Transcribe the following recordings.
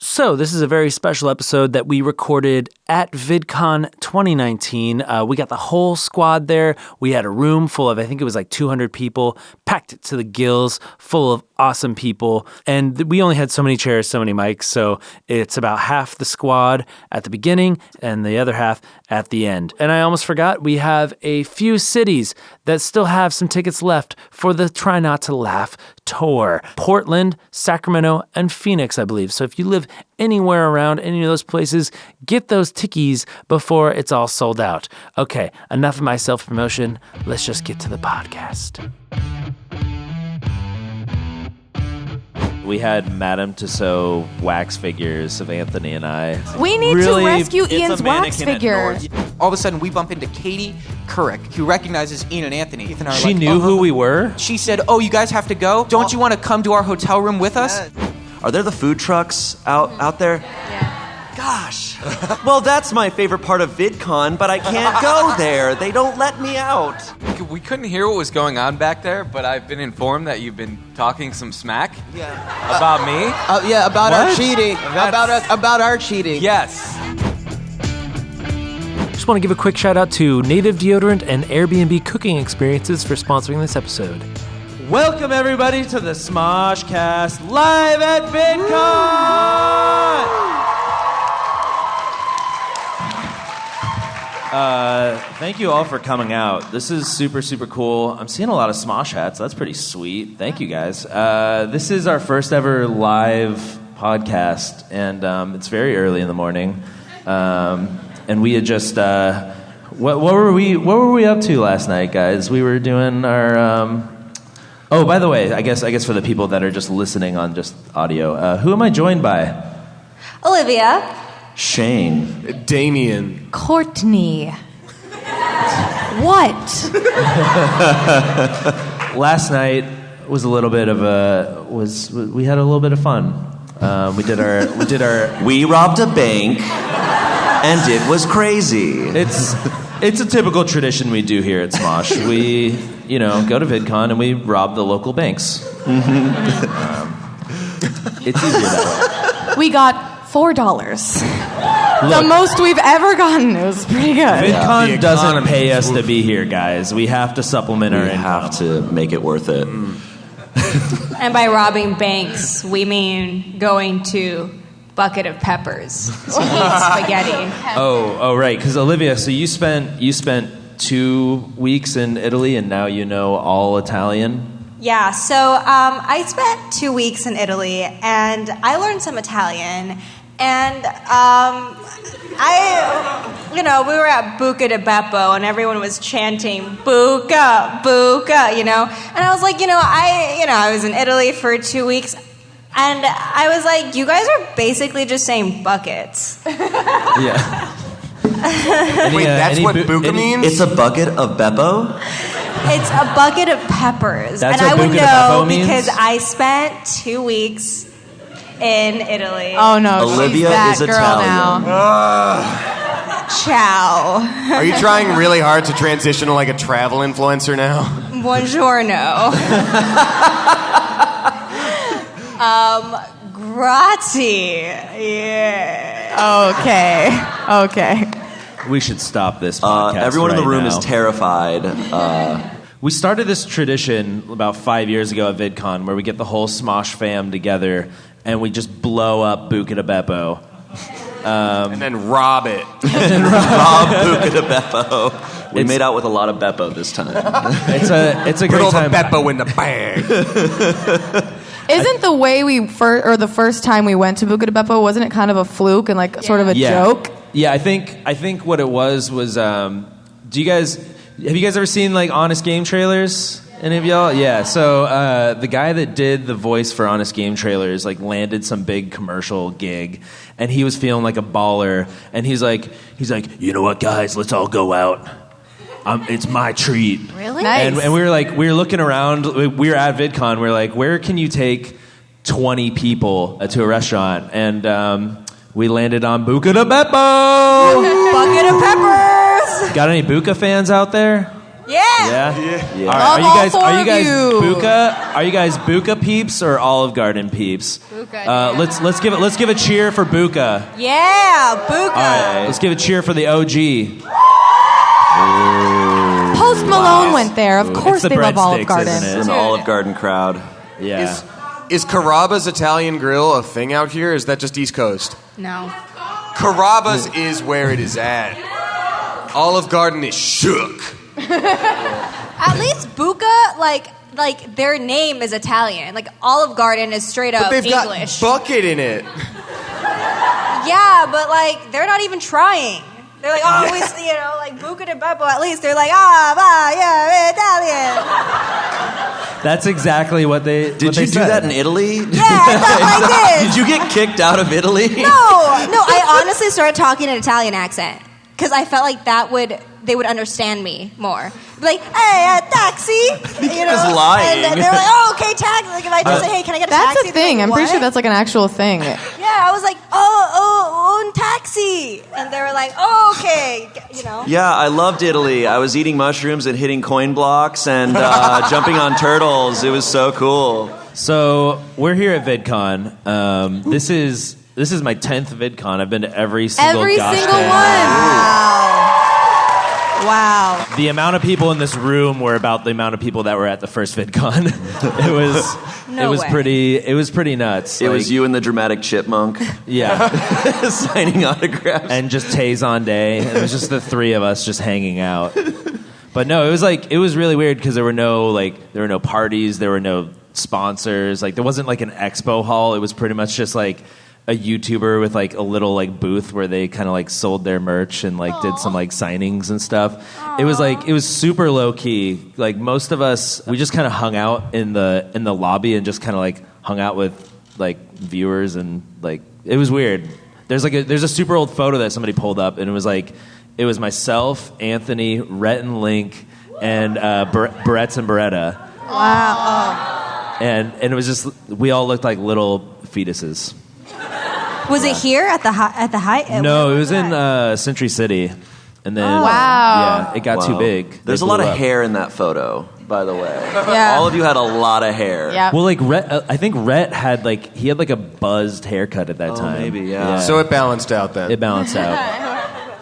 So this is a very special episode that we recorded at VidCon 2019. We got the whole squad there. We had a room full of, I think it was like 200 people, packed it to the gills, full of awesome people. And we only had so many chairs, so many mics. So it's about half the squad at the beginning and the other half at the end. And I almost forgot, we have a few cities that still have some tickets left for the Try Not to Laugh tour. Portland, Sacramento, and Phoenix, I believe. So if you live anywhere around any of those places, get those tickies before it's all sold out. Okay, enough of my self-promotion. Let's just get to the podcast. We had Madame Tussauds wax figures of Anthony and I. We need to rescue Ian's wax figure. All of a sudden, we bump into Katie Couric, who recognizes Ian and Anthony. Ethan and I are She knew who we were? She said, "Oh, you guys have to go? Don't you want to come to our hotel room with us?" Are there the food trucks out there? Yeah. Gosh. Well, that's my favorite part of VidCon, but I can't go there. They don't let me out. We couldn't hear what was going on back there, but I've been informed that you've been talking some smack. Yeah. About me? About What? our cheating. About our cheating. Yes. Just want to give a quick shout out to Native Deodorant and Airbnb Cooking Experiences for sponsoring this episode. Welcome everybody to the SmoshCast live at VidCon! Thank you all for coming out. This is super, super cool. I'm seeing a lot of Smosh hats. That's pretty sweet. Thank you guys. This is our first ever live podcast, and it's very early in the morning. And we had just what were we up to last night, guys? We were doing our oh, by the way, I guess for the people that are just listening on just audio, who am I joined by? Olivia. Shane. Damien. Courtney. What? Last night was a little bit of we had a little bit of fun. We robbed a bank, and it was crazy. It's a typical tradition we do here at Smosh. We, go to VidCon and we rob the local banks. It's easier that way. We got $4. The most we've ever gotten. It was pretty good. VidCon doesn't pay us to be here, guys. We have to supplement our income. We have to make it worth it. And by robbing banks, we mean going to Buca di Peppers to eat spaghetti. Oh, right. Because Olivia, so you spent 2 weeks in Italy, and now you know all Italian. Yeah, so I spent 2 weeks in Italy, and I learned some Italian. And we were at Buca di Beppo, and everyone was chanting "Buca, Buca," And I was like, I was in Italy for 2 weeks, and I was like, you guys are basically just saying buckets. Yeah. Wait, that's what Buca means? It's a bucket of Beppo? It's a bucket of peppers. That's and what I would Buca di know Beppo means? because I spent 2 weeks in Italy. Oh no, Olivia she's that is girl Italian. now. Ciao. Are you trying really hard to transition to like a travel influencer now? Buongiorno. Grazie. Yeah. Okay. We should stop this podcast. Everyone in the right room now. is terrified. We started this tradition about 5 years ago at VidCon where we get the whole Smosh fam together and we just blow up Buca di Beppo. And then rob it. Rob Buca di Beppo. We made out with a lot of Beppo this time. It's a Put great all the time. Beppo in the bag. Isn't the way the first time we went to Buca di Beppo, wasn't it kind of a fluke and like sort of a joke? Yeah, I think what it was have you guys ever seen like Honest Game trailers? Any of y'all? Yeah. So the guy that did the voice for Honest Game trailers like landed some big commercial gig, and he was feeling like a baller, and he's like, you know what, guys, let's all go out. It's my treat. Really? Nice. And we were looking around. We were at VidCon. We were like, where can you take 20 people to a restaurant? And we landed on Buca di Beppo. Bucket of peppers. Got any Buca fans out there? Yeah. All right. Are you guys Buca? Are you guys Buca peeps or Olive Garden peeps? Buca. Let's give a cheer for Buca. Yeah, Buca. All right. Let's give a cheer for the OG. Post Malone went there. Of course It's the they love Olive breadsticks, Garden. isn't it? An Olive Garden crowd. Yeah. Is Carrabba's Italian Grill a thing out here? Or is that just East Coast? No. Carrabba's is where it is at. Olive Garden is shook. At least Buca, like their name is Italian. Like Olive Garden is straight up But they've English. got bucket in it. Yeah, but like they're not even trying. They're like, like Buca di Beppo. At least they're like, yeah, Italian. That's exactly what they. Did you do that in Italy? Yeah, I Did you get kicked out of Italy? No. I honestly started talking an Italian accent because I felt like they would understand me more. Like, hey, taxi. You know, was lying. And they're like, oh, okay, taxi. Like if I just say, hey, can I get a taxi? That's a thing. Like, I'm pretty sure what? that's like an actual thing. Yeah, I was like, un taxi. And they were like, oh, okay. You know? Yeah, I loved Italy. I was eating mushrooms and hitting coin blocks and jumping on turtles. It was so cool. So we're here at VidCon. This is my 10th VidCon. I've been to every single Every gosh single dang. Wow. The amount of people in this room were about the amount of people that were at the first VidCon. It was pretty nuts. It was you and the dramatic chipmunk Yeah. signing autographs. And just Taze on day. It was just the three of us just hanging out. But no, it was really weird because there were no parties, there were no sponsors. Like there wasn't like an expo hall. It was pretty much just like a YouTuber with like a little like booth where they kind of like sold their merch and like did some like signings and stuff. It was super low key. Like most of us, we just kind of hung out in the lobby and just kind of like hung out with like viewers and like it was weird. There's a super old photo that somebody pulled up and it was myself, Anthony, Rhett and Link, and Barrett's and Beretta. Wow. And it was just we all looked like little fetuses. Was it here at the height? No, it was in Century City, and then wow. yeah, it got too big. There's a lot of hair in that photo, by the way. Yeah. All of you had a lot of hair. Yeah. Well, like Rhett, I think Rhett had like a buzzed haircut at that time. Maybe, yeah. So it balanced out then. It balanced out.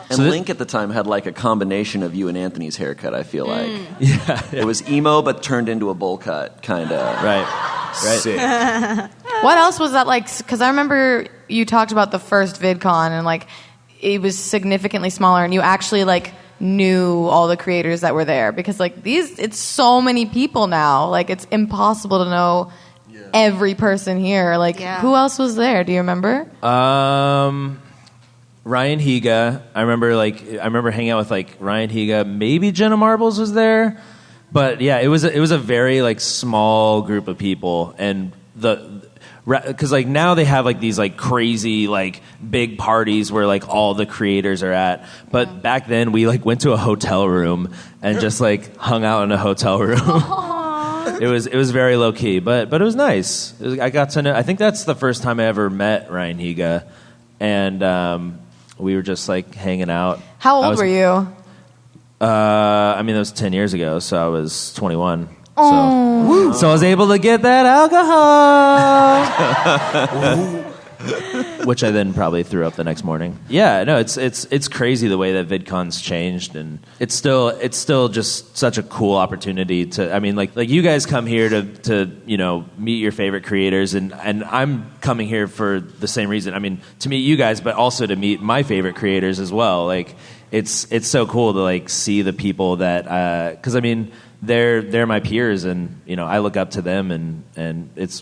And Link at the time had like a combination of you and Anthony's haircut, I feel like. Yeah, It was emo, but turned into a bowl cut, kind of. right. Sick. What else was that like? Because I remember you talked about the first VidCon and like it was significantly smaller, and you actually like knew all the creators that were there because like it's so many people now. Like it's impossible to know every person here. Like who else was there? Do you remember? Ryan Higa. I remember hanging out with like Ryan Higa. Maybe Jenna Marbles was there, but yeah, it was a very like small group of people, and because like now they have like these like crazy like big parties where like all the creators are at, but back then we like went to a hotel room and just like hung out in a hotel room. It was very low key, but it was nice. I got to know. I think that's the first time I ever met Ryan Higa, and we were just like hanging out. How old were you? I mean, that was 10 years ago, so I was 21. So I was able to get that alcohol, which I then probably threw up the next morning. Yeah, no, it's crazy the way that VidCon's changed, and it's still just such a cool opportunity to. I mean, like you guys come here to meet your favorite creators, and I'm coming here for the same reason. I mean, to meet you guys, but also to meet my favorite creators as well. Like it's so cool to like see the people that because I mean. They're my peers, and I look up to them, and it's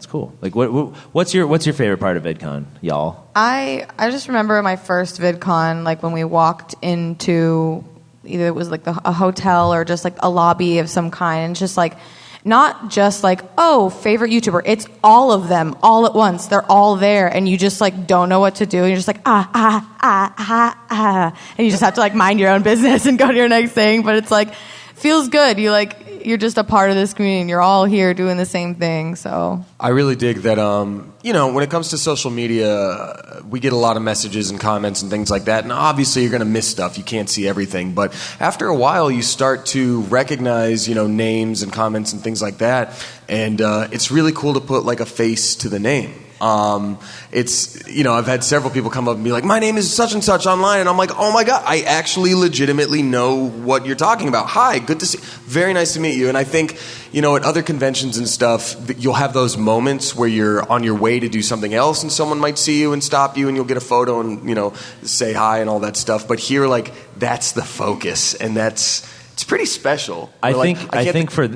cool. Like, what's your favorite part of VidCon, y'all? I just remember my first VidCon, like when we walked into either it was like a hotel or just like a lobby of some kind, and just like not just like favorite YouTuber, it's all of them all at once. They're all there, and you just like don't know what to do, and you're just like and you just have to like mind your own business and go to your next thing. But it's like feels good. You're just a part of this community and you're all here doing the same thing. So I really dig that, when it comes to social media, we get a lot of messages and comments and things like that. And obviously you're going to miss stuff. You can't see everything. But after a while, you start to recognize, names and comments and things like that. And it's really cool to put like a face to the name. I've had several people come up and be like, my name is such and such online. And I'm like, oh my God, I actually legitimately know what you're talking about. Hi, good to see you. Very nice to meet you. And I think, at other conventions and stuff, you'll have those moments where you're on your way to do something else and someone might see you and stop you and you'll get a photo and, say hi and all that stuff. But here, that's the focus. And it's pretty special. I think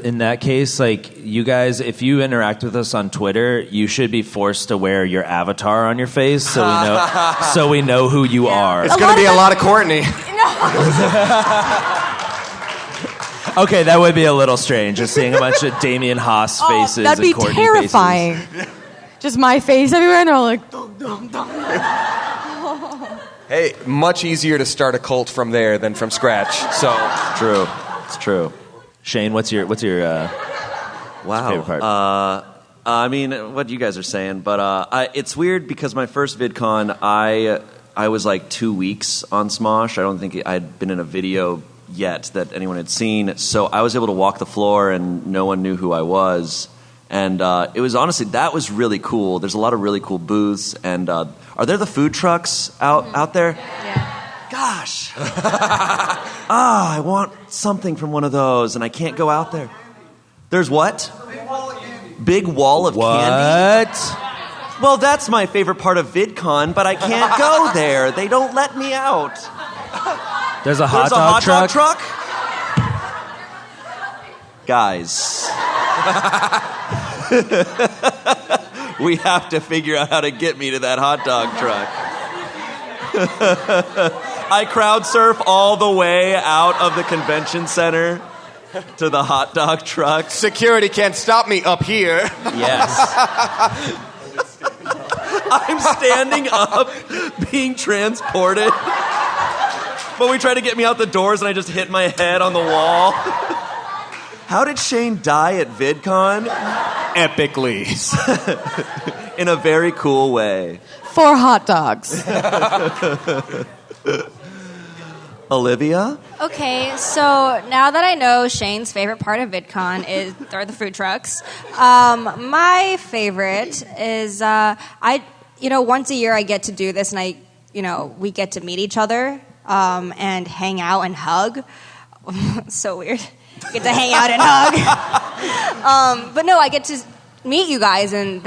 in that case, you guys, if you interact with us on Twitter, you should be forced to wear your avatar on your face so we know who you are. It's going to be a lot of Courtney. Okay, that would be a little strange, just seeing a bunch of Damian Haas faces that'd be and Courtney terrifying. faces. Just my face everywhere, and they're all like, dum, dum, dum. Hey, much easier to start a cult from there than from scratch. So true, it's true. Shane, what's your favorite part? What you guys are saying, but it's weird because my first VidCon, I was 2 weeks on Smosh. I don't think I'd been in a video yet that anyone had seen, so I was able to walk the floor and no one knew who I was. And it was honestly, that was really cool. There's a lot of really cool booths. And are there the food trucks out there? Yeah. Gosh. I want something from one of those, and I can't go out there. There's what? Big wall of candy. What? Well, that's my favorite part of VidCon, but I can't go there. They don't let me out. There's a hot dog truck? Guys. We have to figure out how to get me to that hot dog truck. I crowd surf all the way out of the convention center to the hot dog truck. Security can't stop me up here. Yes. I'm standing up, being transported. But we tried to get me out the doors and I just hit my head on the wall. How did Shane die at VidCon? Epically. In a very cool way. 4 hot dogs. Olivia? Okay, so now that I know Shane's favorite part of VidCon are the food trucks, my favorite is once a year I get to do this, and we get to meet each other and hang out and hug. So weird. Get to hang out and hug. But no, I get to meet you guys, and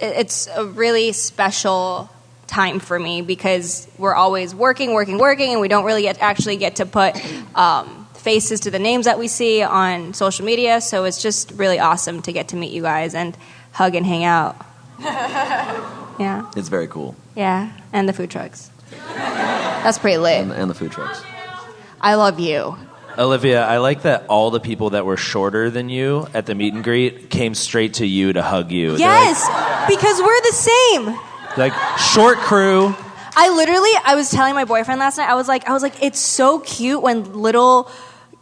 it's a really special time for me because we're always working, and we don't really actually get to put faces to the names that we see on social media. So it's just really awesome to get to meet you guys and hug and hang out. Yeah. It's very cool. Yeah, and the food trucks. That's pretty lit. And the food trucks. I love you. Olivia, I like that all the people that were shorter than you at the meet and greet came straight to you to hug you. Yes, because we're the same. Short crew. I was telling my boyfriend last night, I was like, it's so cute when little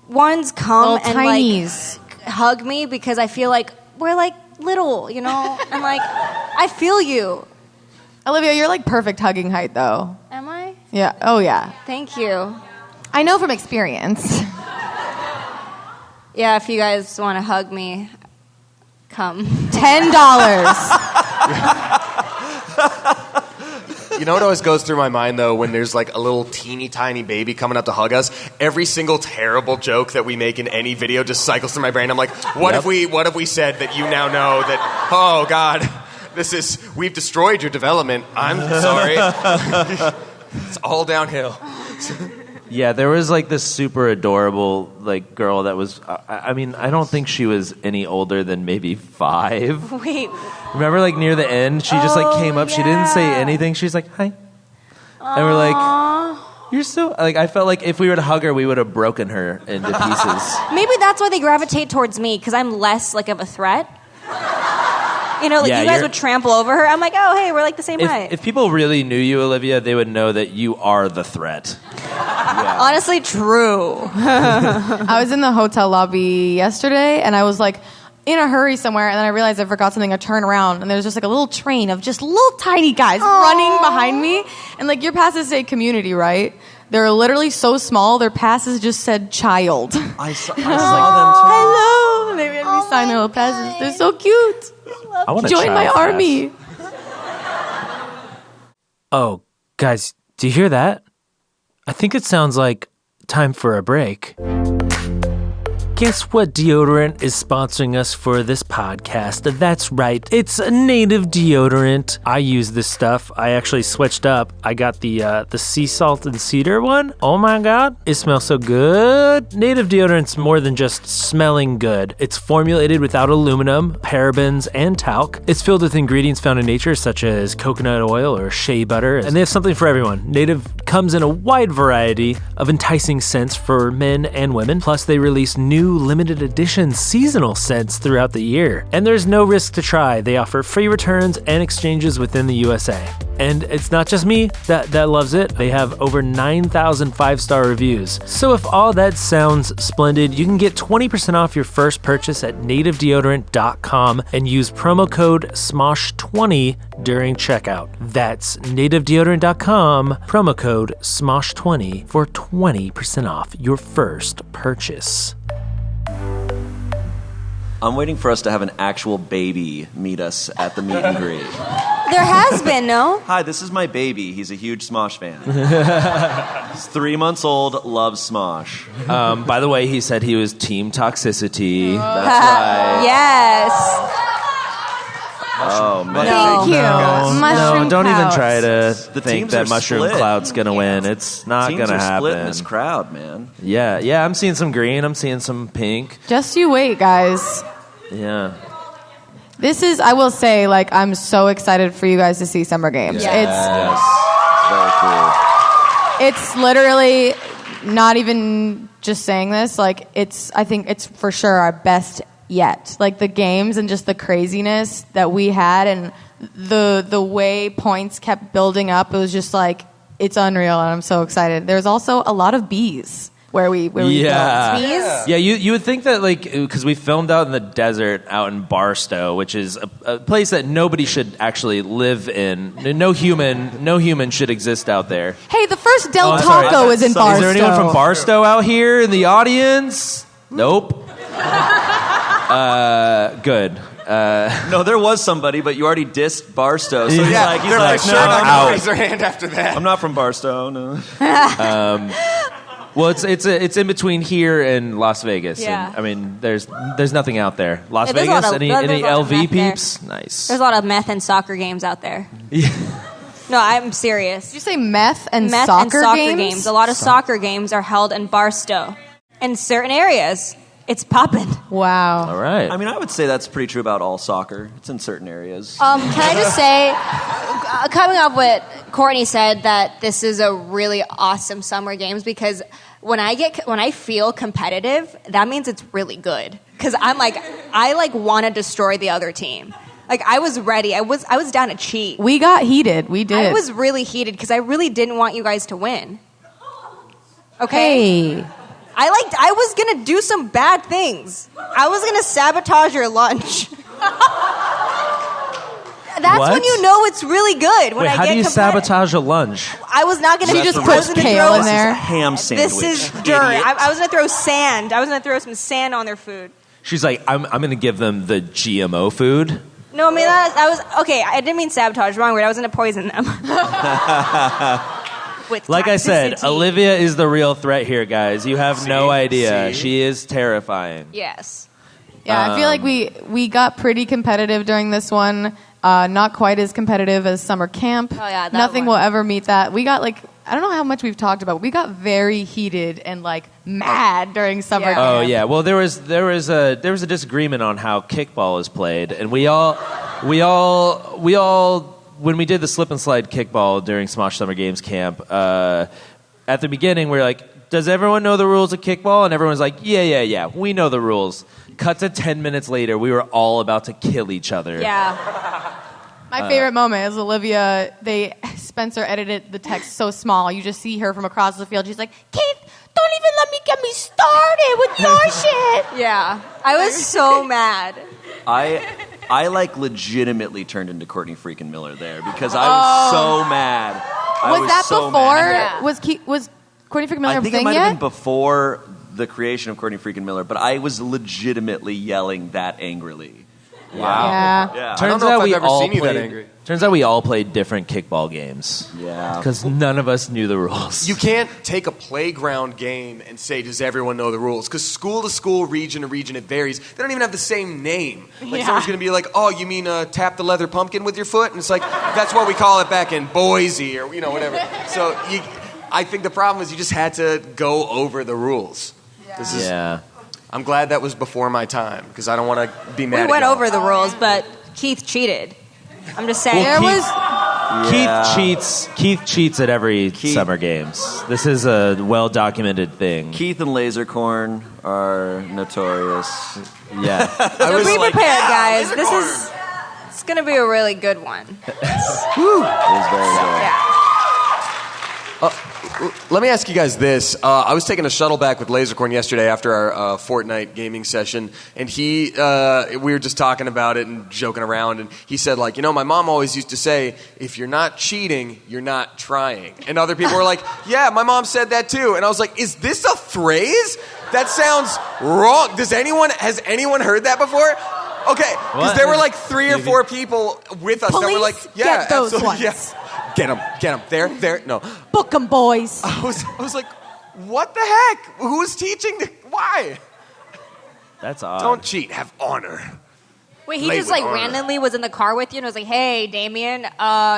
ones come little and tinies. Hug me because I feel like we're little, and I feel you. Olivia, you're perfect hugging height, though. Am I? Yeah. Oh, yeah. Thank you. I know from experience. Yeah, if you guys want to hug me, come. $10. You know what always goes through my mind, though, when there's a little teeny tiny baby coming up to hug us? Every single terrible joke that we make in any video just cycles through my brain. I'm like, what if we said that you now know that, oh, God, we've destroyed your development. I'm sorry. It's all downhill. Yeah, there was this super adorable girl that was. I don't think she was any older than maybe 5. Wait. Remember, near the end, she just came up. Yeah. She didn't say anything. She's like, "Hi," and we're like, "You're so." I felt like if we were to hug her, we would have broken her into pieces. Maybe that's why they gravitate towards me because I'm less of a threat. You guys would trample over her. I'm like, oh, hey, we're the same height. If people really knew you, Olivia, they would know that you are the threat. Honestly, true. I was in the hotel lobby yesterday, and I was like in a hurry somewhere, and then I realized I forgot something. I turn around, and there's just like a little train of just little tiny guys running behind me. And like your passes say community, right? They're literally so small, their passes just said child. I saw them too. Hello! And they made me sign their little passes. They're so cute. I want to Join my army. Oh, guys, do you hear that? I think it sounds like time for a break. Guess what deodorant is sponsoring us for this podcast? That's right, it's a Native deodorant. I use this stuff. I actually switched up. I got the sea salt and cedar one. Oh my god, it smells so good. Native deodorant's more than just smelling good. It's formulated without aluminum, parabens, and talc. It's filled with ingredients found in nature such as coconut oil or shea butter, and they have something for everyone. Native comes in a wide variety of enticing scents for men and women. Plus, they release new limited edition seasonal scents throughout the year. And there's no risk to try. They offer free returns and exchanges within the USA. And it's not just me that loves it. They have over 9,000 five-star reviews. So if all that sounds splendid, you can get 20% off your first purchase at nativedeodorant.com and use promo code SMOSH20 during checkout. That's nativedeodorant.com, promo code SMOSH20 for 20% off your first purchase. I'm waiting for us to have an actual baby meet us at the meet and greet. There has been, no? Hi, this is my baby. He's a huge Smosh fan. He's 3 months old, loves Smosh. By the way, he said he was Team Toxicity. That's right. Yes. Oh, man. Thank you. Mushroom No, don't even clouds. try to The think teams that are Mushroom split. Cloud's gonna win. It's not Teams gonna are happen. split in this crowd, man. Yeah, I'm seeing some green. I'm seeing some pink. Just you wait, guys. Yeah. This is, I will say, like, I'm so excited for you guys to see Summer Games. Yes. Very cool. It's literally not even just saying this. Like, I think it's for sure our best yet. Like, the games and just the craziness that we had and the way points kept building up, it was just like, it's unreal, and I'm so excited. There's also a lot of bees where we built. Bees? Yeah, you would think that, like, because we filmed out in the desert out in Barstow, which is a place that nobody should actually live in. No human should exist out there. Hey, the first Del sorry. Taco is in Barstow. Is there anyone from Barstow out here in the audience? Nope. Good. No, there was somebody, but you already dissed Barstow. So he's Yeah, like, They're like, no, sure, not I'm gonna out. raise their hand after that. I'm not from Barstow, no. Well, it's in between here and Las Vegas. Yeah. And, I mean, there's nothing out there. Las Yeah, there's a lot Vegas. of- Any there's a lot of LV meth there. peeps? Nice. There's a lot of meth and soccer games out there. No, I'm serious. Did you say meth and Meth soccer and soccer games? games. A lot of soccer games are held in Barstow. In certain areas, it's poppin'. Wow. All right. I mean, I would say that's pretty true about all soccer. It's in certain areas. Can I just say, coming off what Courtney said, that this is a really awesome Summer Games, because when I feel competitive, that means it's really good. Because I want to destroy the other team. Like, I was ready. I was down to cheat. We got heated. We did. I was really heated because I really didn't want you guys to win. Okay? Hey. I was gonna do some bad things. I was gonna sabotage your lunch. That's What? when you know it's really good. When Wait, I how get do you competitive. sabotage a lunch? I was not gonna. She just I put was gonna kale throw- in there. Ham sandwich. This is dirt. I was gonna throw sand. I was gonna throw some sand on their food. She's like, I'm going to give them the GMO food. No, I mean that was okay. I didn't mean sabotage. Wrong word. I was gonna poison them. With Like I said, toxicity. Olivia is the real threat here, guys. You have no idea. See? She is terrifying. Yes. Yeah, I feel like we got pretty competitive during this one. Not quite as competitive as summer camp. Oh, yeah, that Nothing one. will ever meet that. We got I don't know how much we've talked about. We got very heated and mad during summer Yeah. camp. Oh yeah. Well, there was a disagreement on how kickball is played, and we all when we did the slip and slide kickball during Smosh Summer Games camp, at the beginning we were like, does everyone know the rules of kickball? And everyone's like, yeah, we know the rules. Cut to 10 minutes later, we were all about to kill each other. Yeah. My favorite moment is Olivia. They Spencer edited the text so small. You just see her from across the field. She's like, Keith, don't even let me get me started with your shit. Yeah. I was so mad. I like legitimately turned into Courtney freaking Miller there because I was so mad. Was that so before? mad. Was Courtney freaking Miller I a think thing it might yet? have been before the creation of Courtney freaking Miller, but I was legitimately yelling that angrily. Wow. Yeah. Yeah. I don't know if I've ever seen you that angry. Turns out we all played different kickball games. Yeah. Because none of us knew the rules. You can't take a playground game and say, does everyone know the rules? Because school to school, region to region, it varies. They don't even have the same name. Like someone's going to be like, oh, you mean tap the leather pumpkin with your foot? And it's like, that's what we call it back in Boise or, whatever. So I think the problem is you just had to go over the rules. Yeah. I'm glad that was before my time because I don't want to be mad We at went y'all. over the rules, but Keith cheated. I'm just saying. Keith cheats at every Summer Games. This is a well-documented thing. Keith and Lasercorn are notorious. Yeah. So be prepared, guys. It's going to be a really good one. It was very good. Yeah. Let me ask you guys this. I was taking a shuttle back with Lasercorn yesterday after our Fortnite gaming session, and we were just talking about it and joking around, and he said, like, my mom always used to say, if you're not cheating, you're not trying. And other people were like, yeah, my mom said that too. And I was like, is this a phrase? That sounds wrong. Has anyone heard that before? Okay, because there were like 3 or 4 people with us that were like, yeah, get those absolutely, ones. yeah. Get them. There. No. Book 'em, boys. I was like, what the heck? Who's teaching? Why? That's odd. Don't cheat. Have honor. Wait, he Late just with like honor. randomly was in the car with you and was like, hey, Damien,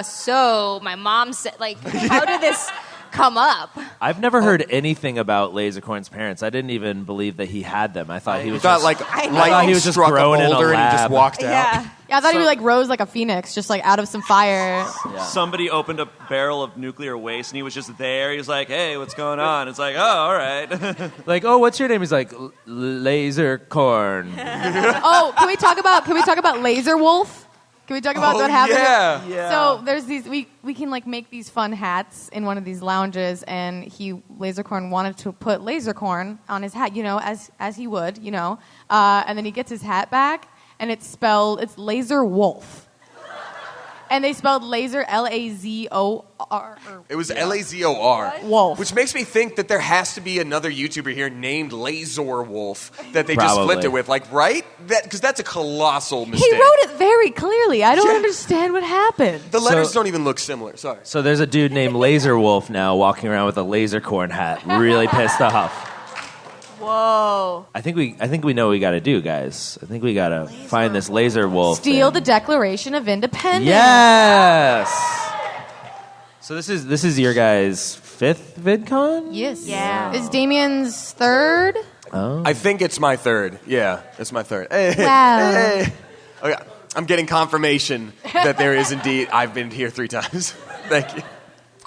so my mom said, like, how did this come up? I've never heard anything about Lasercorn's parents. I didn't even believe that he had them. I thought he was just... I thought lightning he was just struck growing a in a boulder and he just lab. walked out. Yeah. Yeah, I thought he like rose like a phoenix, just like out of some fire. Somebody opened a barrel of nuclear waste, and he was just there. He was like, hey, what's going on? It's like, oh, all right. Like, oh, what's your name? He's like, Lasercorn. Oh, can we talk about Laser Wolf? Can we talk about what happened? Yeah. So there's these we can like make these fun hats in one of these lounges, and Lasercorn wanted to put Lasercorn on his hat, as he would, and then he gets his hat back, and it's Laser Wolf. And they spelled laser Lazor. It was Lazor. Wolf. Which makes me think that there has to be another YouTuber here named Lazor Wolf that they just Probably. flipped it with. Like, right? Because that's a colossal mistake. He wrote it very clearly. I don't understand what happened. The letters don't even look similar. Sorry. So there's a dude named Laser Wolf now walking around with a Lasercorn hat, really pissed off. Whoa. I think we know what we got to do, guys. I think we got to find this Laser Wolf. Steal the Declaration of Independence. Yes. So this is your guys' 5th VidCon? Yes. Yeah. Is Damien's 3rd? Oh. I think it's my 3rd. Yeah, it's my 3rd. Hey, Wow. hey. Okay. I'm getting confirmation that there is indeed. I've been here 3 times. Thank you.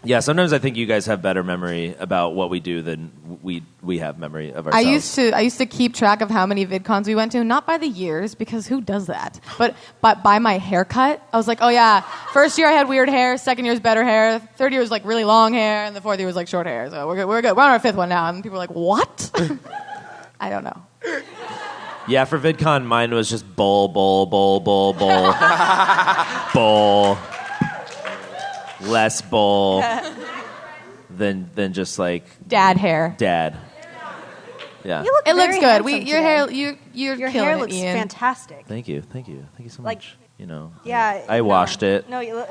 Yeah, sometimes I think you guys have better memory about what we do than we have memory of I ourselves. used to keep track of how many VidCons we went to, not by the years, because who does that? But by my haircut. I was like, oh yeah, first year I had weird hair, second year was better hair, third year was like really long hair, and the fourth year was like short hair. So we're good. We're on our 5th one now, and people are like, what? I don't know. Yeah, for VidCon, mine was just bowl, bowl, less bowl than just like Dad hair. dad. Yeah. You look It looks very good. handsome Your today. hair, your Your killing hair it, looks Ian. fantastic. Thank you so Like- much. Yeah. I washed it. No, you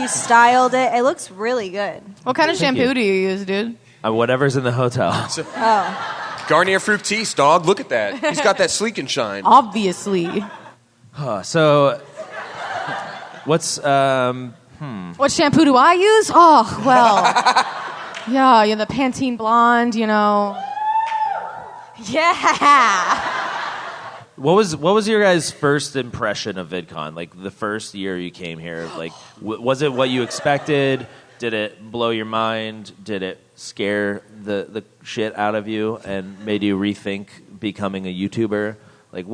styled it. It looks really good. What kind of Thank shampoo you. do you use, dude? Whatever's in the hotel. Garnier Fructis, dog. Look at that. He's got that sleek and shine. Obviously. So, what's What shampoo do I use? Oh, well. Yeah, you're the Pantene Blonde, Yeah. What was your guys' first impression of VidCon? Like the first year you came here, like was it what you expected? Did it blow your mind? Did it scare the shit out of you and made you rethink becoming a YouTuber? Like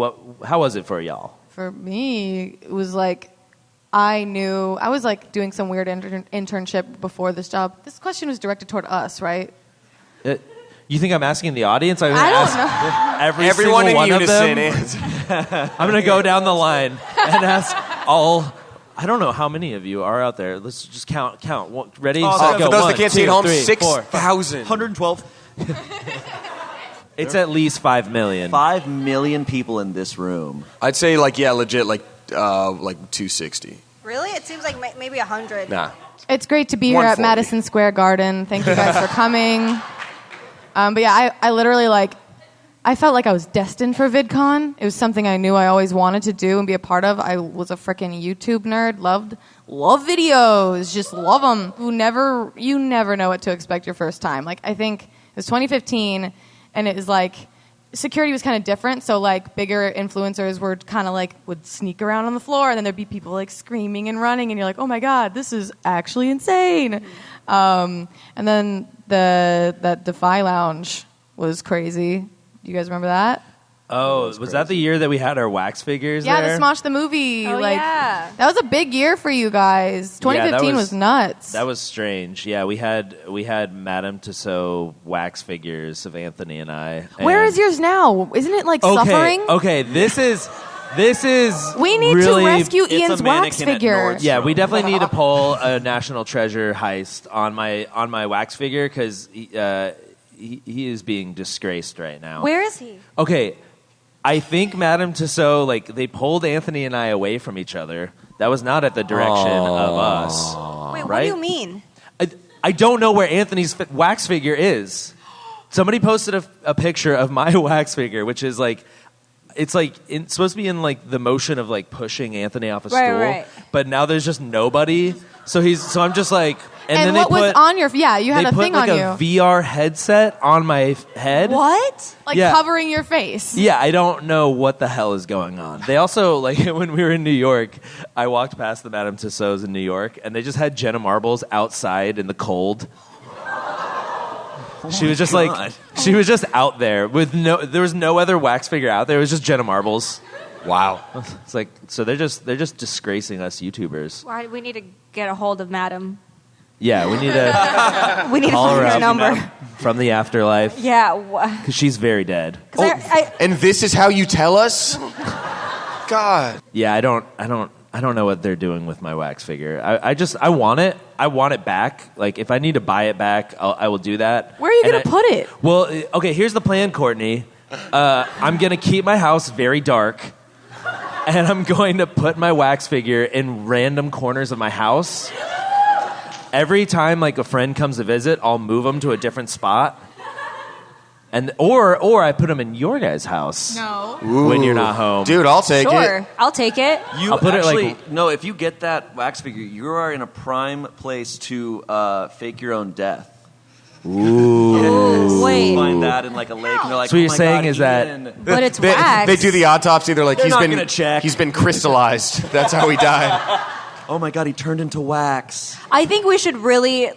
how was it for y'all? For me, it was like I was like doing some weird internship before this job. This question was directed toward us, right? You think I'm asking the audience? I don't know. Everyone in one unison. I'm going to go down the line and ask all. I don't know how many of you are out there. Let's just count. Ready? Set, go. For those 1, that can't 2, see at home, 3, 6,000. 112. It's at least 5 million. 5 million people in this room. I'd say legit, like 260. Really? It seems like maybe 100. Nah. It's great to be here at 140. Madison Square Garden. Thank you guys for coming. But yeah, I literally I felt like I was destined for VidCon. It was something I knew I always wanted to do and be a part of. I was a freaking YouTube nerd. Love videos. Just love them. You never know what to expect your first time. Like, I think it was 2015, and it was like security was kind of different. So like bigger influencers were kind of like would sneak around on the floor, and then there'd be people like screaming and running, and you're like, oh my god, this is actually insane. And then that Defy Lounge was crazy. Do you guys remember that? Oh, was that the year that we had our wax figures Yeah, there? the Smosh the movie. Oh, yeah. That was a big year for you guys. 2015 was nuts. That was strange. Yeah, we had Madame Tussauds wax figures of Anthony and I. Where is yours now? Isn't it suffering? Okay, this is We need really, to rescue it's Ian's a wax mannequin at figure. Nordstrom. Yeah, we definitely need to pull a national treasure heist on my wax figure because he is being disgraced right now. Where is he? Okay, I think Madame Tussauds, they pulled Anthony and I away from each other. That was not at the direction of us. Wait, what right? do you mean? I don't know where Anthony's wax figure is. Somebody posted a picture of my wax figure, which is it's supposed to be in the motion of pushing Anthony off a stool, right. but now there's just nobody. So I'm just like, and then what they put, was on your? Yeah, you had they a put thing on a you, VR headset on my head. What? Yeah. covering your face. Yeah, I don't know what the hell is going on. They also, when we were in New York, I walked past the Madame Tussauds in New York, and they just had Jenna Marbles outside in the cold. She was just she was just out there there was no other wax figure out there. It was just Jenna Marbles. Wow. It's so they're just disgracing us YouTubers. Why we need to get a hold of Madam. Yeah, we need to We need to call find her her up number. from the afterlife Yeah. because she's very dead. And this is how you tell us? God. Yeah, I don't know what they're doing with my wax figure. I want it. I want it back. If I need to buy it back, I will do that. Where are you going to put it? Well, okay, here's the plan, Courtney. I'm going to keep my house very dark, and I'm going to put my wax figure in random corners of my house. Every time a friend comes to visit, I'll move them to a different spot. And or I put them in your guys' house. No. When you're not home. Dude, I'll take Sure, it. I'll take it. You I'll put it actually, no, if you get that wax figure, you are in a prime place to fake your own death. Ooh. Wait. Find that in a lake, and they're like, So what you're "Oh my saying God, is that- Ian." But it's wax. They do the autopsy. They're like, They're not gonna check. he's been crystallized. That's how he died. Oh my God, he turned into wax. I think we should really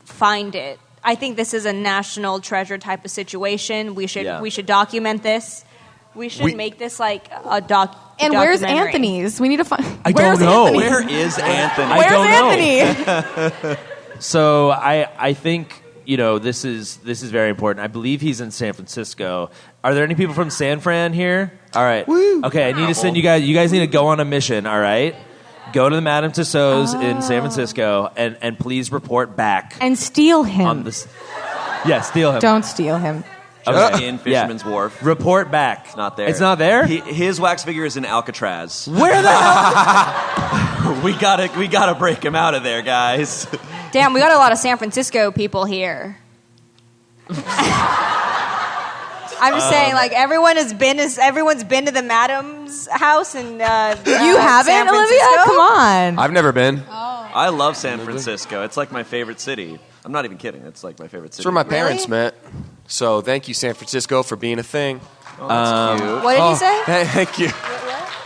find it. I think this is a national treasure type of situation. We should document this. We should make this a And where's documentary. Anthony's? We need to find. I where's don't know. Anthony? Where is Anthony? I Where's don't know. Anthony? So I think this is very important. I believe he's in San Francisco. Are there any people from San Fran here? All right. Woo. Okay, I need to send you guys. You guys need to go on a mission. All right. Go to the Madame Tussauds in San Francisco and please report back And steal him. on this. Yeah, steal him. Don't steal him. Okay. In Fisherman's Yeah. Wharf. Report back. It's not there. It's not there? His wax figure is in Alcatraz. Where the hell? We gotta break him out of there, guys. Damn, we got a lot of San Francisco people here. I'm just saying, everyone's been to the Madam's house and You haven't, San Olivia? Francisco? Come on. I've never been. I love San Francisco. It's my favorite city. I'm not even kidding. It's my favorite city. It's where my parents met. So thank you, San Francisco, for being a thing. Oh, that's cute. What did you say? Thank you.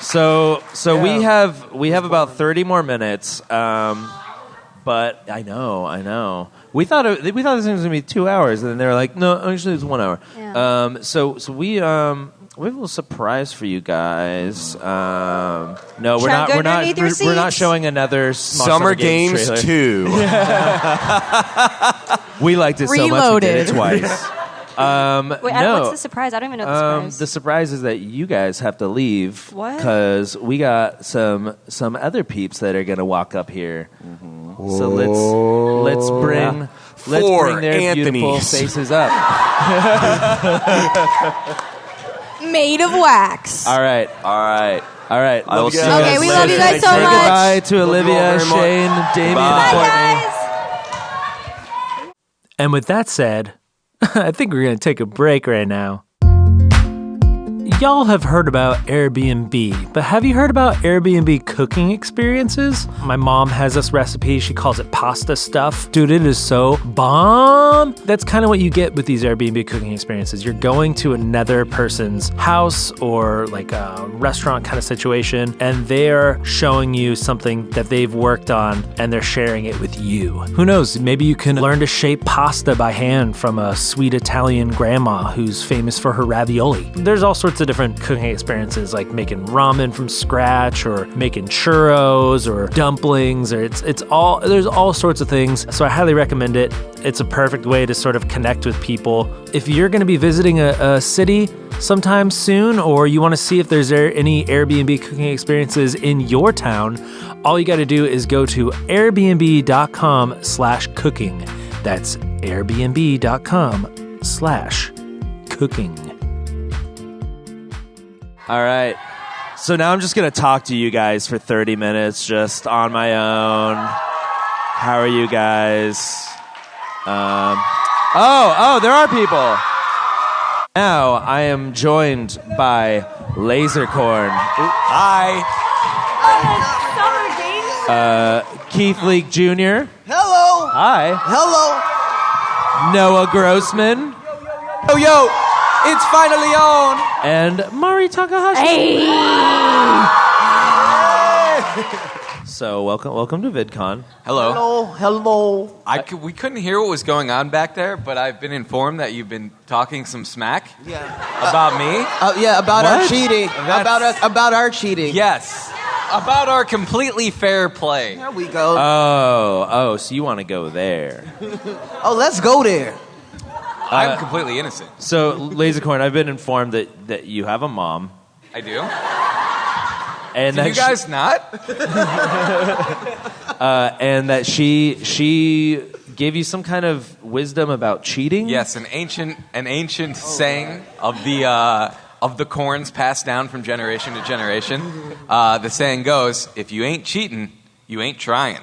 So we have about 30 more minutes. But I know. We thought this was gonna be 2 hours, and then they were like, no, actually it's 1 hour. Yeah. So we We have a little surprise for you guys. No, we're Chug not. underneath your We're not seats. showing another Smosh Summer Games trailer. 2. We liked it so much we did it Reloaded. twice. Wait, no. what's the surprise? I don't even know the surprise. The surprise is that you guys have to leave What? because we got some other peeps that are gonna walk up here. So let's bring their beautiful Anthonys. faces up. Made of wax. All right. All right. I will see you Okay, guys we later. love you guys so Say much. goodbye to you all Olivia, very much. Shane, Damien, Bye. and Courtney. Guys. And with that said, I think we're going to take a break right now. Y'all have heard about Airbnb, but have you heard about Airbnb cooking experiences? My mom has this recipe. She calls it pasta stuff. Dude, it is so bomb. That's kind of what you get with these Airbnb cooking experiences. You're going to another person's house or like a restaurant kind of situation, and they're showing you something that they've worked on and they're sharing it with you. Who knows? Maybe you can learn to shape pasta by hand from a sweet Italian grandma who's famous for her ravioli. There's all sorts of different cooking experiences like making ramen from scratch or making churros or dumplings or there's all sorts of things. So I highly recommend it. It's a perfect way to sort of connect with people. If you're going to be visiting a city sometime soon or you want to see if there's any Airbnb cooking experiences in your town, all you got to do is go to airbnb.com/cooking. That's airbnb.com/cooking. All right. So now I'm just going to talk to you guys for 30 minutes just on my own. How are you guys? There are people. Now I am joined by Lasercorn, Hi. Keith Leak Jr. Hello. Hi. Hello. Noah Grossman. Yo, it's finally on. And Mari Takahashi. So welcome to VidCon. Hello. Hello. We couldn't hear what was going on back there, but I've been informed that you've been talking some smack about me. About our What? cheating. That's- About our cheating. Yes. About our completely fair play. There we go. So you want to go there. Oh, let's go there. I'm completely innocent. So, Lasercorn, I've been informed that you have a mom. I do. And Do that you guys not? and that she gave you some kind of wisdom about cheating? Yes, an ancient saying of the corns passed down from generation to generation. The saying goes, if you ain't cheating, you ain't trying.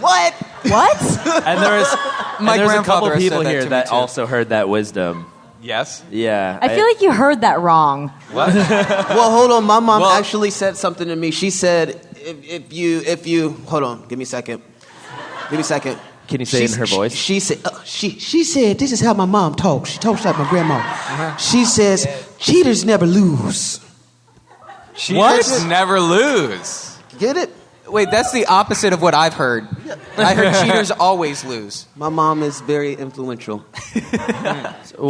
What? And there's a grandfather couple has people said that here to me, that too. also heard that wisdom. Yes? Yeah. I feel like you heard that wrong. What? Well, hold on. My mom Well- actually said something to me. She said, if you hold on, give me a second. Can you say it in her voice? She said, she said, this is how my mom talks. She talks like my grandma. She says, cheaters never lose. Cheaters never lose. Get it? Wait, that's the opposite of what I've heard. I heard cheaters always lose. My mom is very influential.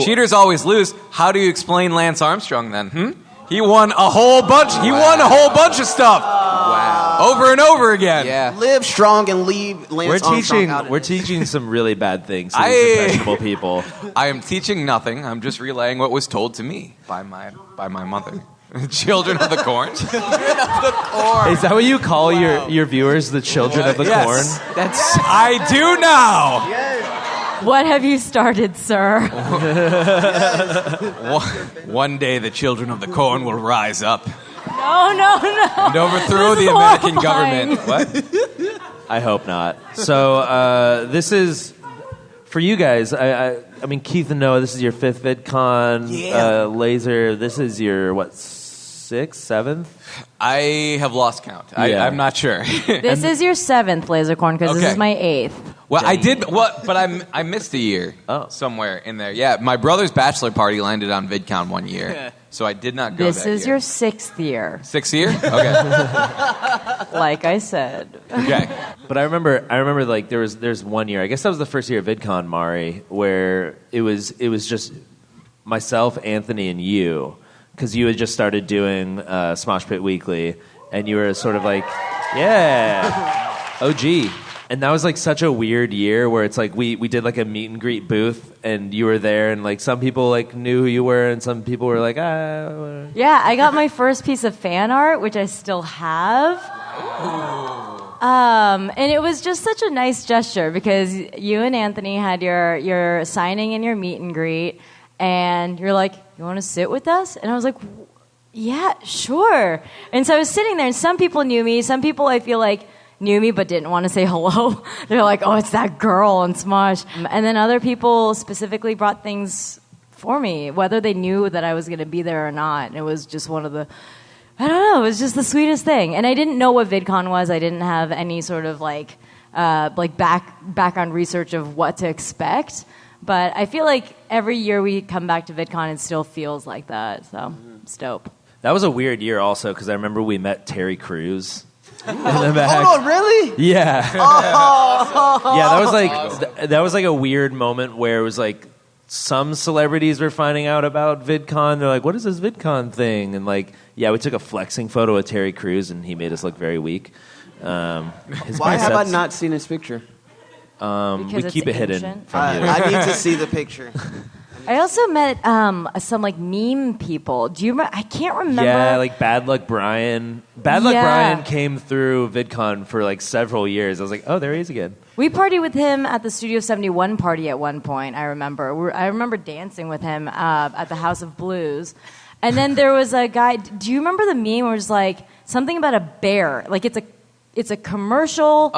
Cheaters always lose. How do you explain Lance Armstrong then? He won a whole bunch. He won a whole bunch of stuff. Wow. Over and over again. Yeah. Live strong and leave Lance Armstrong out of We're this. teaching some really bad things to these impressionable people. I am teaching nothing. I'm just relaying what was told to me by my mother. Children of the corn. Is that what you call your viewers, the children of the Yes. corn? That's I do now. What have you started, sir? One day the children of the corn will rise up No. and overthrow This the is American horrifying. government. What? I hope not. So this is for you guys. I mean, Keith and Noah, this is your 5th VidCon. Yeah. Laser, this is your 6th, 7th? I have lost count. Yeah. I'm not sure. This is your 7th Lasercorn because this Okay. is my 8th. Well, I did but I missed a year somewhere in there. Yeah, my brother's bachelor party landed on VidCon one year, so I did not go. This that is year. your 6th year, 6th year. Okay. like I said. Okay. But I remember like there's one year. I guess that was the first year of VidCon, Mari, where it was just myself, Anthony, and you. because you had just started doing Smosh Pit Weekly, and you were sort of like, yeah, OG. And that was like such a weird year where it's like we did like a meet and greet booth, and you were there, and like some people like knew who you were, and some people were like, ah. Yeah, I got my first piece of fan art, which I still have. And it was just such a nice gesture because you and Anthony had your signing and your meet and greet, and you're like, you want to sit with us? And I was like, yeah, sure. And so I was sitting there, and some people knew me. Some people I feel like knew me but didn't want to say hello. They're like, oh, it's that girl on Smosh. And then other people specifically brought things for me, whether they knew that I was going to be there or not. And it was just one of the, I don't know, it was just the sweetest thing. And I didn't know what VidCon was. I didn't have any sort of background research of what to expect. But I feel like every year we come back to VidCon, it still feels like that. So it's dope. That was a weird year also because I remember we met Terry Crews. Hold on, really? Yeah. Oh. Yeah, that was like a weird moment where it was like some celebrities were finding out about VidCon. They're like, what is this VidCon thing? And like, yeah, we took a flexing photo of Terry Crews, and he made us look very weak. Why have I not seen his picture? We keep it hidden from you. I need to see the picture. I also met some like meme people. Do you remember? I can't remember. Yeah, like Bad Luck Brian. Bad Luck Brian came through VidCon for like several years. I was like, oh, there he is again. We partied with him at the Studio 71 party at one point, I remember. I remember dancing with him at the House of Blues. And then there was a guy, do you remember the meme where it was like something about a bear? Like it's a commercial.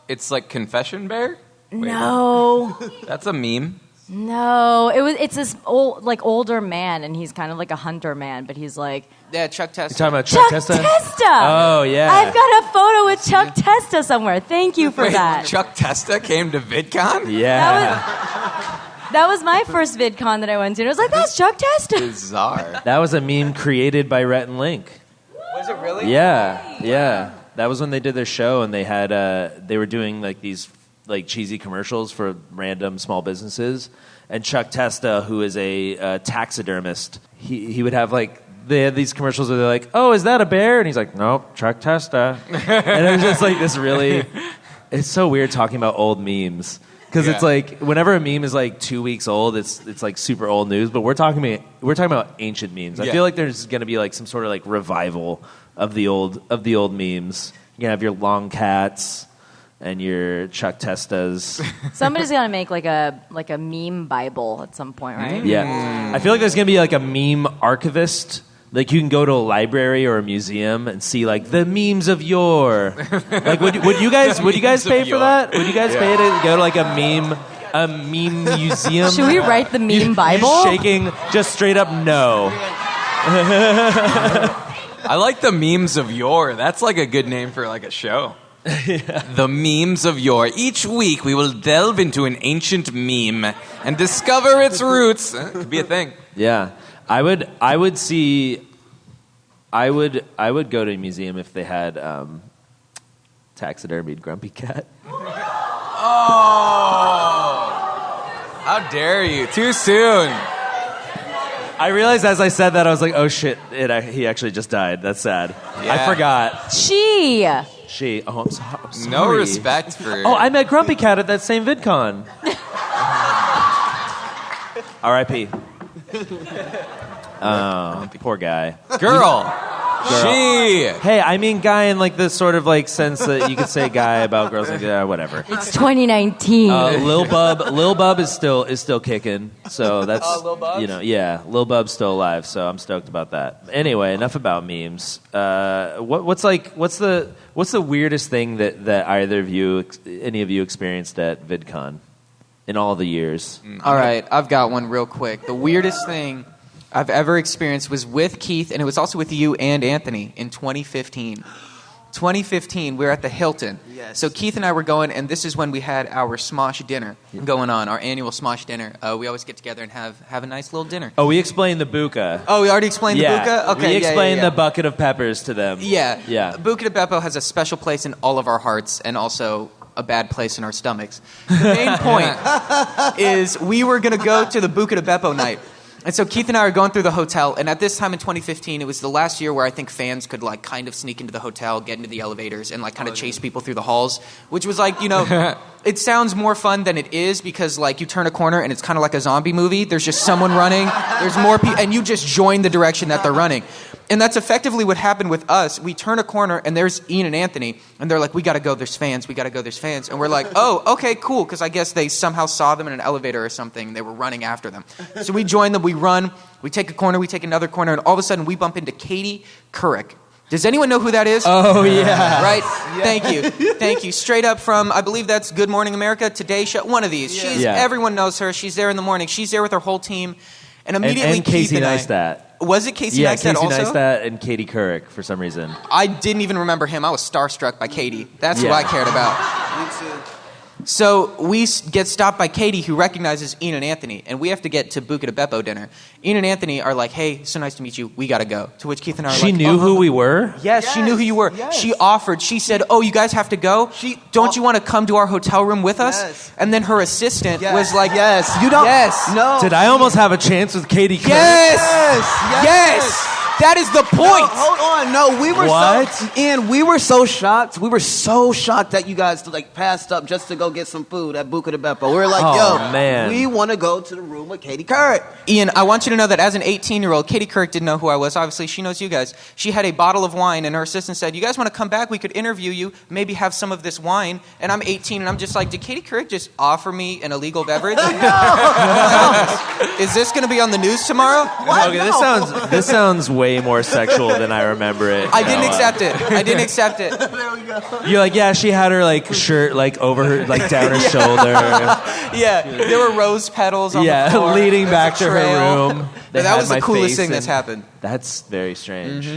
It's like Confession Bear? Wait, no. That's a meme. No, it's this older man, and he's kind of like a hunter man, but he's like... Yeah, Chuck Testa. You're talking about Chuck Testa? Oh, yeah. I've got a photo with Chuck Testa somewhere. Thank you for that. Chuck Testa came to VidCon? Yeah. That was my first VidCon that I went to, and I was like, that's Chuck Testa. Bizarre. That was a meme created by Rhett and Link. Was it really? Yeah. That was when they did their show, and they had they were doing like these like cheesy commercials for random small businesses, and Chuck Testa, who is a taxidermist, he would have like, they had these commercials where they're like, oh, is that a bear? And he's like, nope, Chuck Testa. And it was just like this really, it's so weird talking about old memes because it's like whenever a meme is like 2 weeks old, it's like super old news, but we're talking about ancient memes. I feel like there's going to be like some sort of like revival of the old memes. You can have your long cats and your Chuck Testas. Somebody's got to make like a meme Bible at some point, right? Yeah. I feel like there's going to be like a meme archivist. Like you can go to a library or a museum and see like the memes of yore. Like would you guys pay for that? Would you guys pay to go to like a meme museum? Should we write the meme Bible? You're shaking just straight up no. I like the memes of yore. That's like a good name for like a show. The memes of yore. Each week we will delve into an ancient meme and discover its roots. It could be a thing. Yeah. I would go to a museum if they had taxidermied Grumpy Cat. Oh! How dare you? Too soon. I realized as I said that, I was like, oh shit, he actually just died. That's sad. Yeah. I forgot. She. Oh, I'm sorry. No respect for... Oh, I met Grumpy Cat at that same VidCon. R.I.P. Oh, poor guy. Girl. She. Hey, I mean guy in like the sort of like sense that you could say guy about girls like whatever. It's 2019. Lil Bub is still kicking. So that's Lil Bubs? Lil Bub's still alive. So I'm stoked about that. Anyway, enough about memes. What's the weirdest thing that any of you experienced at VidCon in all the years? All right, I've got one real quick. The weirdest thing I've ever experienced was with Keith, and it was also with you and Anthony in 2015. 2015, we were at the Hilton. Yes. So Keith and I were going, and this is when we had our Smosh dinner going on, our annual Smosh dinner. We always get together and have a nice little dinner. Oh, we explained the Buca. Oh, we already explained the Buca? Okay, we explained the bucket of peppers to them. Yeah. Yeah. Buca di Beppo has a special place in all of our hearts and also a bad place in our stomachs. The main point is we were going to go to the Buca di Beppo night. And so Keith and I are going through the hotel, and at this time in 2015, it was the last year where I think fans could like kind of sneak into the hotel, get into the elevators, and like kind of chase people through the halls, which was like, it sounds more fun than it is because like you turn a corner and it's kind of like a zombie movie. There's just someone running, there's more people, and you just join the direction that they're running. And that's effectively what happened with us. We turn a corner, and there's Ian and Anthony, and they're like, we got to go, there's fans, we got to go, there's fans. And we're like, oh, okay, cool, because I guess they somehow saw them in an elevator or something, and they were running after them. So we join them, we run, we take a corner, we take another corner, and all of a sudden we bump into Katie Couric. Does anyone know who that is? Oh, yeah. Right? Yeah. Thank you. Straight up from, I believe that's Good Morning America, Today Show, one of these. Yeah. Everyone knows her. She's there in the morning. She's there with her whole team. And immediately and Casey Keith and Neistat. Was it Casey Neistat Casey also? Neistat and Katie Couric for some reason. I didn't even remember him. I was starstruck by Katie. That's what I cared about. Me too. So we get stopped by Katie, who recognizes Ian and Anthony, and we have to get to Buca di Beppo dinner. Ian and Anthony are like, hey, so nice to meet you. We got to go. To which Keith and I are she like, knew who we were? Yes, she knew who you were. Yes. She offered. She said, oh, you guys have to go? Don't you want to come to our hotel room with us? Yes. And then her assistant was like, yes. You don't. Yes. No. Did I almost have a chance with Katie Couric? Yes. That is the point. No, hold on. No, we were What? Ian, we were so shocked. We were so shocked that you guys like passed up just to go get some food at Buca di Beppo. We were like, man. we want to go to the room with Katie Couric. Ian, I want you to know that as an 18-year-old, Katie Couric didn't know who I was. Obviously, she knows you guys. She had a bottle of wine, and her assistant said, you guys want to come back? We could interview you, maybe have some of this wine. And I'm 18, and I'm just like, did Katie Couric just offer me an illegal beverage? Is this going to be on the news tomorrow? What? Okay, No. this sounds way more sexual than I remember it. I didn't accept it. There we go. You're like, yeah, she had her like shirt like over her, like down her shoulder. Yeah, there were rose petals on the floor. leading There's back a to her trail. room. That was the coolest thing that's happened. That's very strange.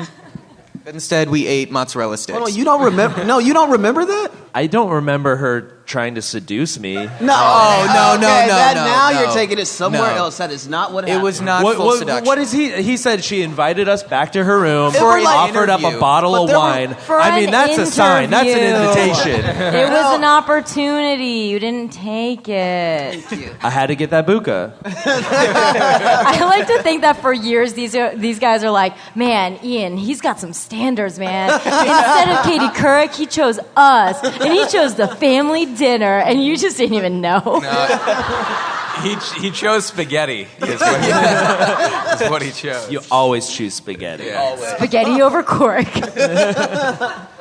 But instead, we ate mozzarella sticks. Hold on, you don't remember? No, you don't remember that? I don't remember her trying to seduce me. No. no. Now no. you're taking it somewhere No. else. That is not what happened. It was not full seduction. What is he? He said she invited us back to her room, For an offered up a interview. bottle But of there were- wine. For I mean, an that's a sign. That's an interview. invitation. It was an opportunity. You didn't take it. I had to get that buca. I like to think that for years these guys are like, man, Ian, he's got some standards, man. Instead of Katie Couric, he chose us, and he chose the family dinner, and you just didn't even know. He chose spaghetti. Is what he chose. You always choose spaghetti. Spaghetti over Couric.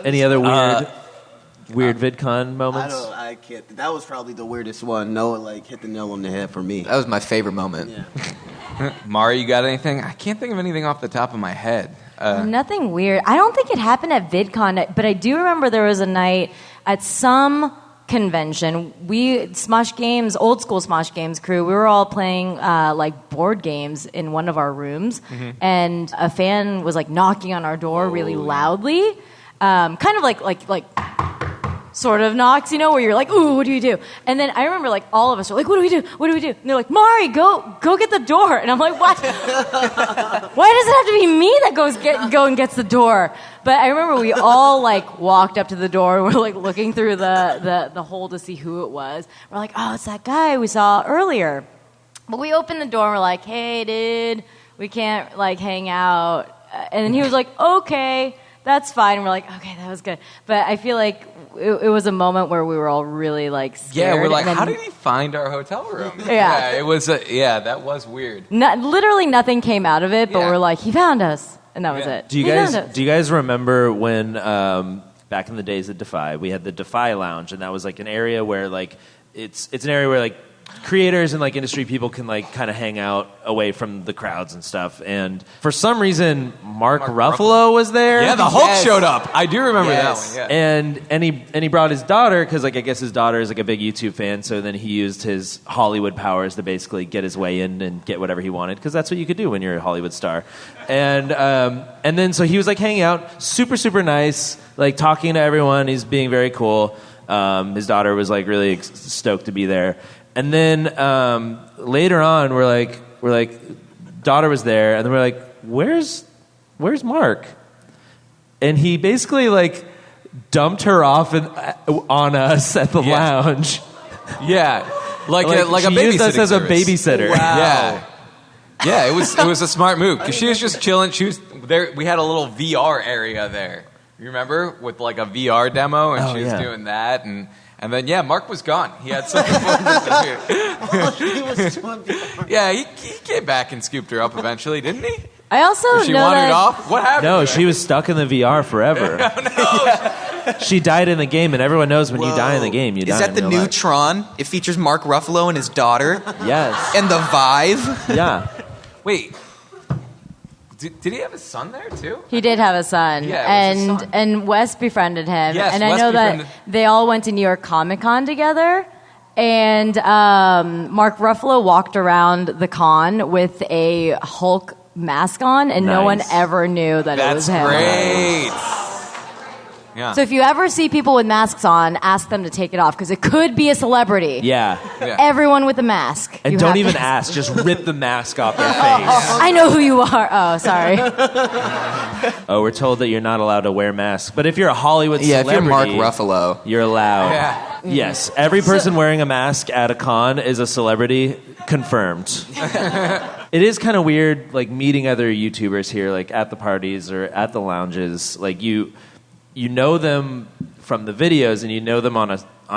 Any other weird VidCon moments? I can't. That was probably the weirdest one. Noah like hit the nail on the head for me. That was my favorite moment. Yeah. Mari, you got anything? I can't think of anything off the top of my head. Nothing weird. I don't think it happened at VidCon, but I do remember there was a night at some convention. Smosh Games, old school Smosh Games crew, we were all playing like board games in one of our rooms, and a fan was like knocking on our door really loudly, kind of like sort of knocks, where you're like, ooh, what do you do? And then I remember like all of us were like, what do we do? What do we do? And they're like, Mari, go get the door. And I'm like, what? Why does it have to be me that go and gets the door? But I remember we all like walked up to the door and we're like looking through the hole to see who it was. We're like, oh, it's that guy we saw earlier. But we opened the door and we're like, hey, dude, we can't like hang out. And then he was like, okay, that's fine. And we're like, okay, that was good. But I feel like it was a moment where we were all really like scared. Yeah, we're like, then, how did he find our hotel room? Yeah. It was. That was weird. Literally nothing came out of it, but Yeah. we're like, he found us, and that was it. Do you guys remember when back in the days at Defy, we had the Defy Lounge, and that was like an area where like it's an area where like creators and like industry people can like kind of hang out away from the crowds and stuff. And for some reason, Mark Ruffalo was there. Yeah, the Hulk showed up. I do remember that one. Yeah. And he brought his daughter because like I guess his daughter is like a big YouTube fan. So then he used his Hollywood powers to basically get his way in and get whatever he wanted because that's what you could do when you're a Hollywood star. And then so he was like hanging out, super nice, like talking to everyone. He's being very cool. His daughter was like really stoked to be there. And then later on, we're like, daughter was there, and then we're like, where's Mark? And he basically like dumped her off on us at the lounge. Yeah, like a she babysitting used us as a service. babysitter. Wow. Yeah. Yeah, it was a smart move because she was just chilling. She was there. We had a little VR area there. You remember with like a VR demo, and she was doing that, and then Mark was gone. He had something Yeah, he came back and scooped her up eventually, didn't he? I also or she know wandered that off. What happened? No, she was stuck in the VR forever. She died in the game, and everyone knows when you die in the game, you die. Is that in the real new life. Tron? It features Mark Ruffalo and his daughter. Yes. And the Vive. Yeah. Wait. Did he have a son there too? he did have a son, Yeah, it was his son. and Wes befriended him, Yes, and I Wes know befriended- that they all went to New York Comic Con together. And Mark Ruffalo walked around the con with a Hulk mask on, and no one Nice. ever knew that it was That's him. great. Yeah. So if you ever see people with masks on, ask them to take it off because it could be a celebrity. Yeah. Everyone with a mask. And You don't have even to- ask. Just rip the mask off their face. I know who you are. Oh, sorry. Oh, we're told that you're not allowed to wear masks. But if you're a Hollywood Yeah, if you're celebrity, Mark Ruffalo. you're allowed. Yeah. Yes, every person wearing a mask at a con is a celebrity, confirmed. It is kind of weird, like meeting other YouTubers here, like at the parties or at the lounges. Like you know them from the videos, and you know them on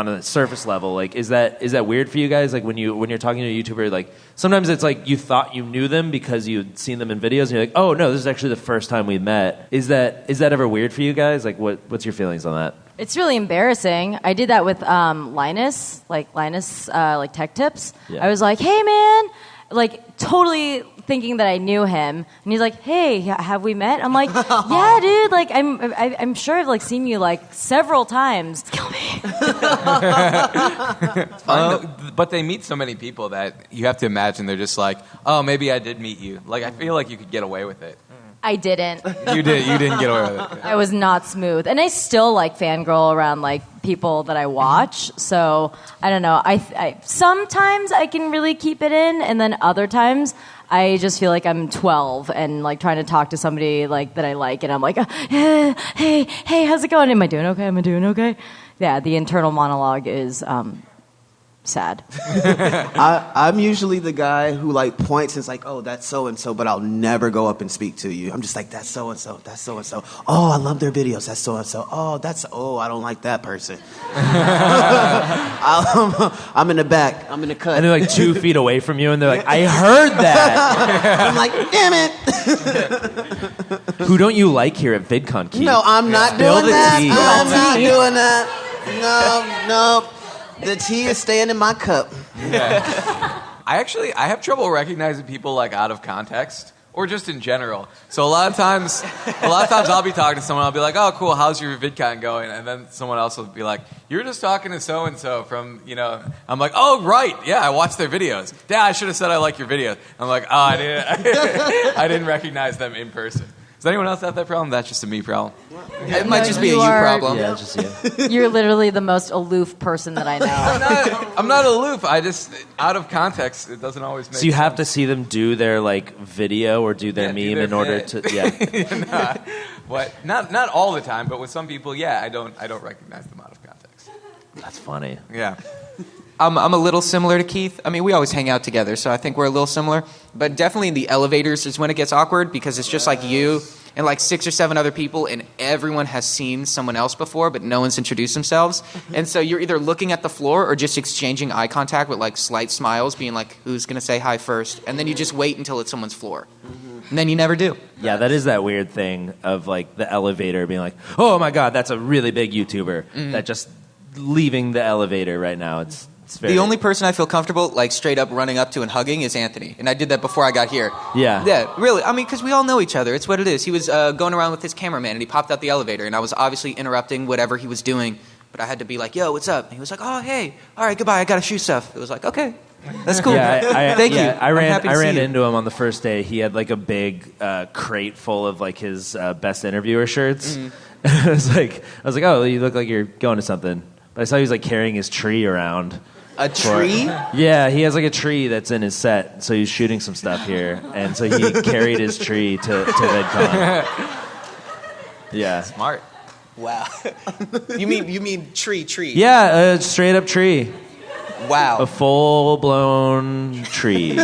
a surface level. Like, is that weird for you guys? Like when you're talking to a YouTuber, like sometimes it's like you thought you knew them because you'd seen them in videos, and you're like, oh no, this is actually the first time we met. Is that ever weird for you guys? Like, what's your feelings on that? It's really embarrassing. I did that with Linus Tech Tips. Yeah. I was like, hey, man, like totally thinking that I knew him. And he's like, hey, have we met? I'm like, yeah, dude. Like, I'm sure I've like seen you like several times. Kill me. But they meet so many people that you have to imagine they're just like, oh, maybe I did meet you. Like, I feel like you could get away with it. I didn't. You didn't get away with it. I was not smooth. And I still like fangirl around like people that I watch. So I don't know. I sometimes I can really keep it in, and then other times I just feel like I'm 12 and like trying to talk to somebody like that I like, and I'm like, hey, how's it going? Am I doing okay? Yeah, the internal monologue is sad. I'm usually the guy who like points and is like, oh, that's so and so, but I'll never go up and speak to you. I'm just like, that's so and so, that's so and so. Oh, I love their videos. That's so and so. Oh, I don't like that person. I'm in the back. I'm in the cut. And they're like 2 feet away from you, and they're like, I heard that. I'm like, damn it. Who don't you like here at VidCon, Keith? No, I'm not Spill doing the that. tea. I'm not doing that. No. The tea is staying in my cup. I have trouble recognizing people like out of context or just in general. So a lot of times I'll be talking to someone. I'll be like, "Oh, cool. How's your VidCon going?" And then someone else will be like, "You're just talking to so and so from, you know." I'm like, "Oh, right. Yeah, I watch their videos. Yeah, I should have said I like your videos." I'm like, "Oh, I didn't recognize them in person." Does anyone else have that problem? That's just a me problem. It might just be a you you are- problem. Yeah, it's just you. You're literally the most aloof person that I know. I'm not aloof. I just, out of context, it doesn't always make So you have sense. to see them do their like video or do their Yeah, do meme their in order bit. to yeah. What? Not all the time, but with some people, yeah, I don't recognize them out of context. That's funny. Yeah. I'm a little similar to Keith. I mean, we always hang out together, so I think we're a little similar. But definitely in the elevators is when it gets awkward because it's just like you and like 6 or 7 other people, and everyone has seen someone else before, but no one's introduced themselves. And so you're either looking at the floor or just exchanging eye contact with like slight smiles, being like, who's going to say hi first? And then you just wait until it's someone's floor. And then you never do. Yeah, that is that weird thing of like the elevator being like, oh my god, that's a really big YouTuber that just leaving the elevator right now. It's very... The only person I feel comfortable, like, straight up running up to and hugging is Anthony. And I did that before I got here. Yeah. Yeah, really. I mean, because we all know each other. It's what it is. He was going around with his cameraman, and he popped out the elevator, and I was obviously interrupting whatever he was doing. But I had to be like, yo, what's up? And he was like, oh, hey. All right, goodbye. I got to shoe stuff. It was like, okay. That's cool. Yeah, Thank you. I I'm ran happy to see you. into him on the first day. He had like a big crate full of like his best interviewer shirts. I was like, oh, you look like you're going to something. But I saw he was like carrying his tree around. A tree? Yeah, he has like a tree that's in his set, so he's shooting some stuff here, and so he carried his tree to VidCon. Yeah, Smart. Wow. You mean tree? yeah, a straight up tree, Wow. a full blown tree.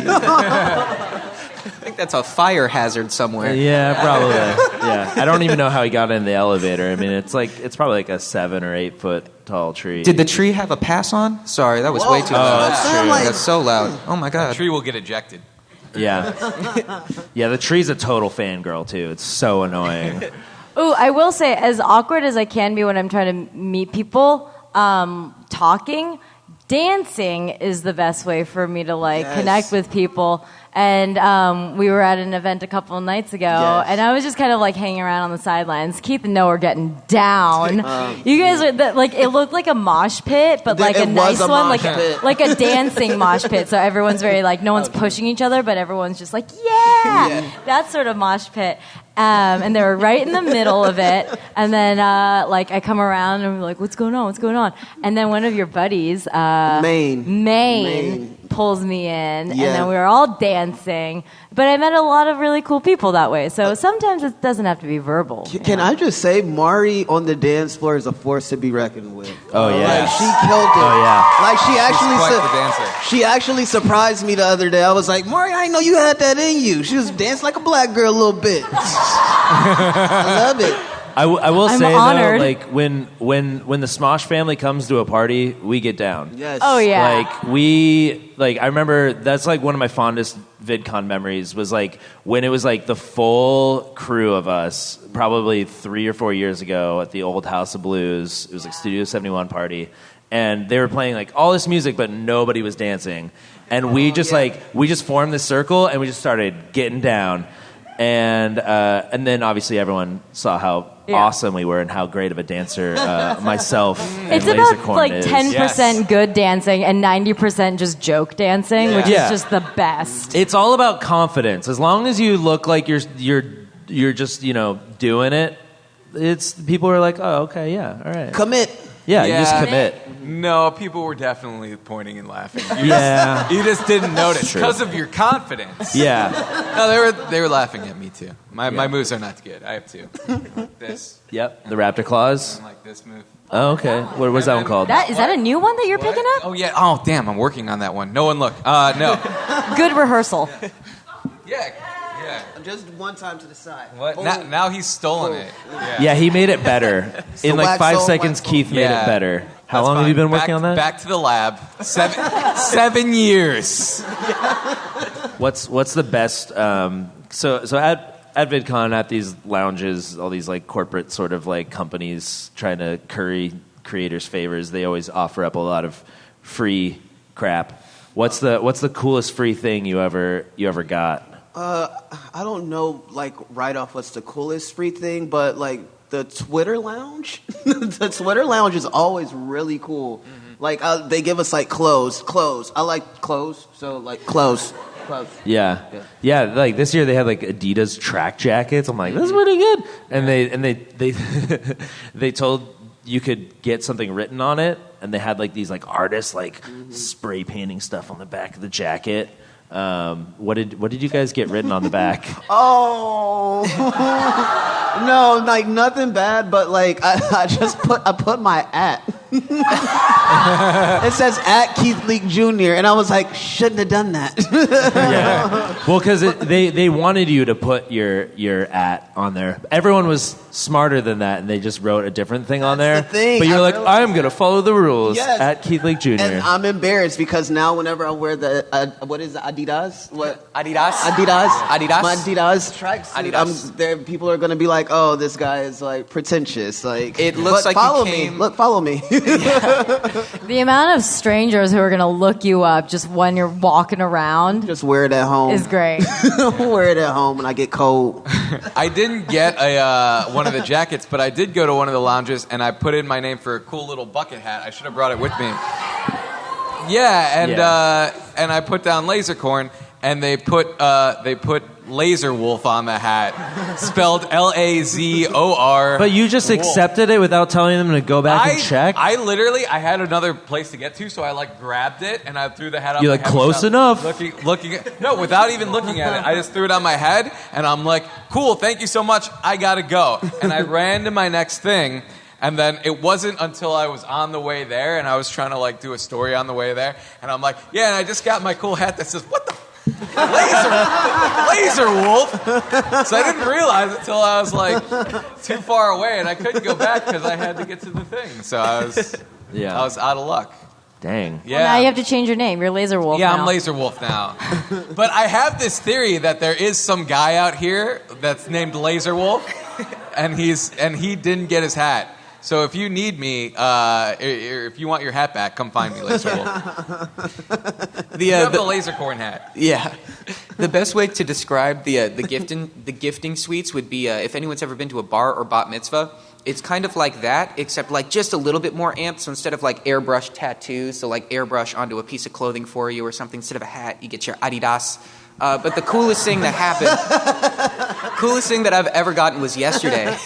think that's a fire hazard somewhere. Yeah, probably. Yeah, I don't even know how he got in the elevator. I mean, it's probably like a 7 or 8 foot tall tree. Did the tree have a pass on? Sorry, that was way too loud. that's true. That's so loud. Oh my The god. tree will get ejected. Yeah, yeah. The tree's a total fangirl too. It's so annoying. Ooh, I will say, as awkward as I can be when I'm trying to meet people, talking, dancing is the best way for me to connect with people. And we were at an event a couple of nights ago, and I was just kind of hanging around on the sidelines. Keith and Noah were getting down. You guys are it looked like a mosh pit, but a nice one, like a dancing mosh pit. So everyone's very no one's pushing each other, but everyone's just that sort of mosh pit. And they were right in the middle of it. And then, I come around and I'm like, what's going on? What's going on? And then one of your buddies, Maine, pulls me in. And then we were all dancing. But I met a lot of really cool people that way. So sometimes it doesn't have to be verbal. Can I just say, Mari on the dance floor is a force to be reckoned with. Oh, yeah. She killed it. Oh, yeah. She actually surprised me the other day. I was like, Mari, I didn't know you had that in you. She was dancing like a black girl a little bit. I love it. I will I'm say honored. though, when the Smosh family comes to a party, we get down. Yes. Oh, yeah. I remember that's one of my fondest VidCon memories was when it was the full crew of us, probably 3 or 4 years ago at the old House of Blues. It was Studio 71 party, and they were playing all this music, but nobody was dancing, and we just formed this circle and we just started getting down. And then obviously everyone saw how awesome we were and how great of a dancer myself and It's Lasercorn about is. 10% good dancing and 90% just joke dancing, which is just the best. It's all about confidence. As long as you look like you're just doing it, it's people are like, oh, okay, yeah, all right, Commit. yeah, you just commit. No, people were definitely pointing and laughing. Yeah. You just didn't notice because of your confidence. Yeah. No, they were laughing at me too. My moves are not good. I have two. This. Yep. The raptor claws. And like this move. Oh, okay. What was that one called? Is that a new one that you're picking up? Oh yeah. Oh damn, I'm working on that one. No one look. No. Good rehearsal. Yeah. Just one time to the side. What? Now he's stolen it. Yeah, he made it better. In wax 5 on, seconds, wax Keith made it better. How long have you been working on that? Back to the lab. 7 years. What's the best? So at VidCon, at these lounges, all these corporate sort of companies trying to curry creators favors, they always offer up a lot of free crap. What's the coolest free thing you ever got? I don't know, right off what's the coolest free thing, but the Twitter lounge. The Twitter lounge is always really cool. Mm-hmm. They give us clothes. I like clothes, so clothes. Yeah. This year they had Adidas track jackets. I'm like, this is pretty good. And they they told you could get something written on it, and they had these artists spray painting stuff on the back of the jacket. What did you guys get written on the back? Oh no, nothing bad, but I put my @ it says @ Keith Leak Jr. and I was like, shouldn't have done that. Yeah. Well, because they wanted you to put your @ on there. Everyone was smarter than that, and they just wrote a different thing on there. The thing. But you're I'm going to follow the rules. Yes. @ Keith Leak Jr. And I'm embarrassed because now whenever I wear the what is it, Adidas? What? Adidas. My Adidas tracksuit. People are going to be like, oh, this guy is pretentious. It looks like follow you came. me. Look, follow me. The amount of strangers who are going to look you up just when you're walking around Just wear it at home. is great. Wear it at home when I get cold. I didn't get one of the jackets, but I did go to one of the lounges and I put in my name for a cool little bucket hat. I should have brought it with me. Yeah, and I put down Lasercorn, and they put Laser Wolf on the hat, spelled Lazor. But you just accepted it without telling them to go back and check? I had another place to get to, so I grabbed it and I threw the hat on. You're my head close without enough. Without even looking at it. I just threw it on my head and I'm like, cool, thank you so much. I gotta go. And I ran to my next thing. And then it wasn't until I was on the way there and I was trying to do a story on the way there. And I'm like, yeah, and I just got my cool hat that says, what the Laser Wolf. So I didn't realize it until I was like too far away, and I couldn't go back because I had to get to the thing. So I was out of luck. Dang. Yeah. Well, now you have to change your name. You're Laser Wolf. Yeah, now. I'm Laser Wolf now. But I have this theory that there is some guy out here that's named Laser Wolf, and he didn't get his hat. So if you need me, if you want your hat back, come find me, Laser Wolf. You have the Lasercorn hat. Yeah. The best way to describe the gifting suites would be if anyone's ever been to a bar or bat mitzvah. It's kind of like that, except like just a little bit more amped. So instead of like airbrush tattoos, so like airbrush onto a piece of clothing for you or something, instead of a hat, you get your Adidas. But the coolest thing that I've ever gotten was yesterday.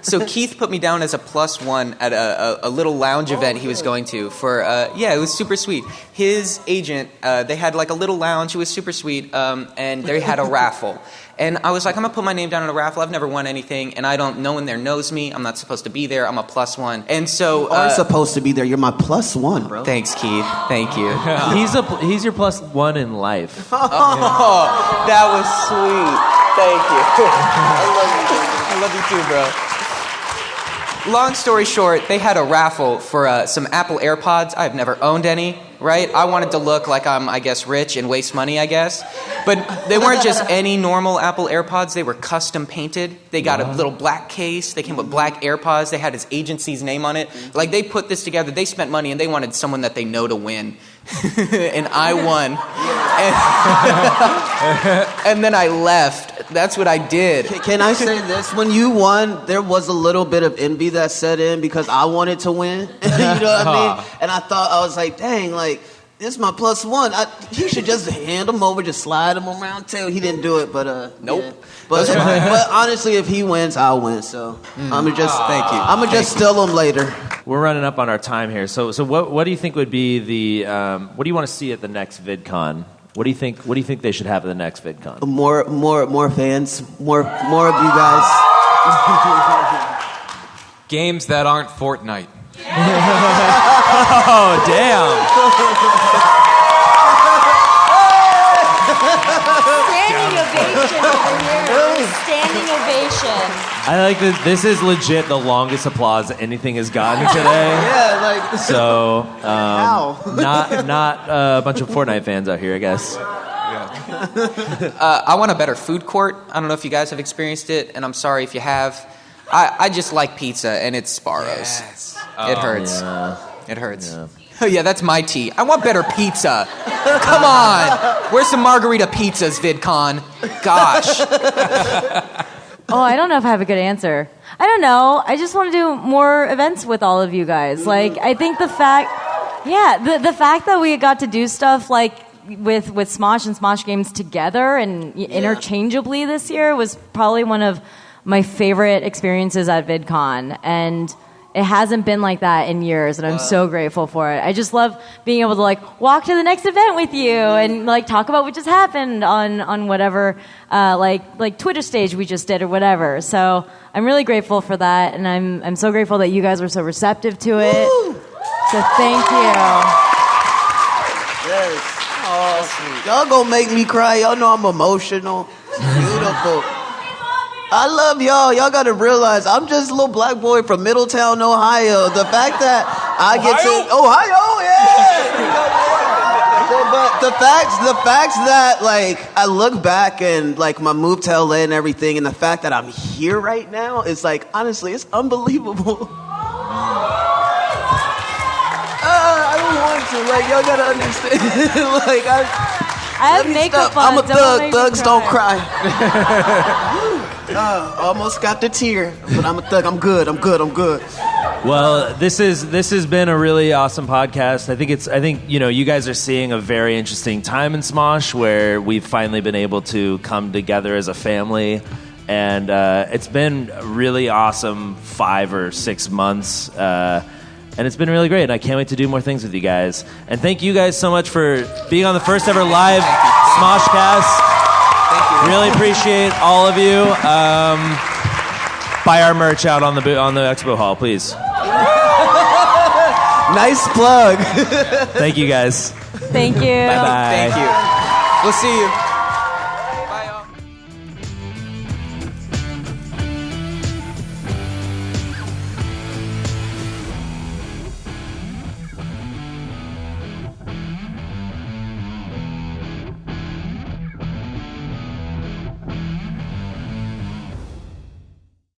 So Keith put me down as a +1 at a little lounge event he was going to for, it was super sweet. His agent, they had like a little lounge, it was super sweet, and they had a raffle. And I was like, I'm going to put my name down in a raffle. I've never won anything, and no one there knows me. I'm not supposed to be there. I'm a +1. And so... You are supposed to be there. You're my +1, bro. Thanks, Keith. Thank you. He's your +1 in life. Oh, that was sweet. Thank you. I love you too, bro. Long story short, they had a raffle for some Apple AirPods. I've never owned any, right? I wanted to look like I'm, I guess, rich and waste money, I guess. But they weren't just any normal Apple AirPods. They were custom painted. They got a little black case. They came with black AirPods. They had his agency's name on it. Like, they put this together. They spent money, and they wanted someone that they know to win. And I won. And then I left. That's what I did. Can I say this? When you won, there was a little bit of envy that set in because I wanted to win. You know what I mean? And I was like, dang, like, this is my +1. He should just hand him over, just slide him around tail. He didn't do it, but nope. Yeah. But honestly, if he wins, I'll win. So I'm just thank you. I'm gonna just steal him later. We're running up on our time here. So what do you think would be the what do you want to see at the next VidCon? What do you think they should have at the next VidCon? More fans, more of you guys. Games that aren't Fortnite. Oh, damn. Standing ovation over here. Standing ovation. I like this. This is legit the longest applause anything has gotten today. Yeah, like So, how? not a bunch of Fortnite fans out here, I guess. I want a better food court. I don't know if you guys have experienced it, and I'm sorry if you have. I just like pizza, and it's Sparrows. Yes. It hurts. Yeah. It hurts. Yeah. Oh, yeah, that's my tea. I want better pizza. Come on. Where's some margarita pizzas, VidCon? Gosh. Oh, I don't know if I have a good answer. I don't know. I just want to do more events with all of you guys. Like, I think the fact that we got to do stuff like with Smosh and Smosh Games together and interchangeably this year was probably one of my favorite experiences at VidCon. And it hasn't been like that in years, and I'm so grateful for it. I just love being able to like walk to the next event with you and like talk about what just happened on whatever like Twitter stage we just did or whatever. So I'm really grateful for that, and I'm so grateful that you guys were so receptive to it. Woo! So thank you. Yes. Oh, y'all gonna make me cry. Y'all know I'm emotional. Beautiful. I love y'all. Y'all gotta realize I'm just a little black boy from Middletown, Ohio. The fact that I get to Ohio, But the facts that like I look back and like my move to LA and everything, and the fact that I'm here right now is like honestly, it's unbelievable. I don't want to. Like y'all gotta understand. Like I have makeup on. I'm a thug. Thugs don't cry. Almost got the tear, but I'm a thug. I'm good. Well, this has been a really awesome podcast. I think you guys are seeing a very interesting time in Smosh where we've finally been able to come together as a family, and it's been a really awesome 5 or 6 months. And it's been really great, and I can't wait to do more things with you guys. And thank you guys so much for being on the first ever live SmoshCast. Thank you. Really appreciate all of you. Buy our merch out on the expo hall, please. Nice plug. Thank you guys. Thank you. Bye-bye. Thank you. We'll see you.